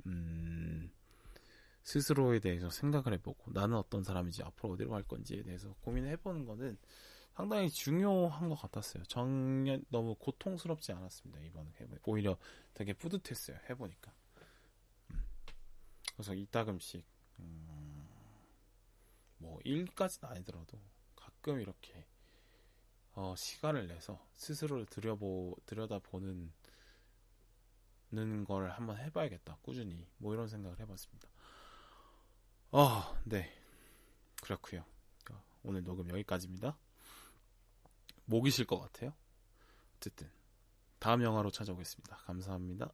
스스로에 대해서 생각을 해보고 나는 어떤 사람인지 앞으로 어디로 갈 건지에 대해서 고민을 해보는 거는 상당히 중요한 것 같았어요. 너무 고통스럽지 않았습니다. 이번에 오히려 되게 뿌듯했어요. 해보니까. 그래서 이따금씩 뭐 일까지는 아니더라도 가끔 이렇게 시간을 내서 스스로를 들여다보는 걸 한번 해봐야겠다. 꾸준히 뭐 이런 생각을 해봤습니다. 네, 그렇고요. 오늘 녹음 여기까지입니다. 목이 쉴 것 같아요. 어쨌든 다음 영화로 찾아오겠습니다. 감사합니다.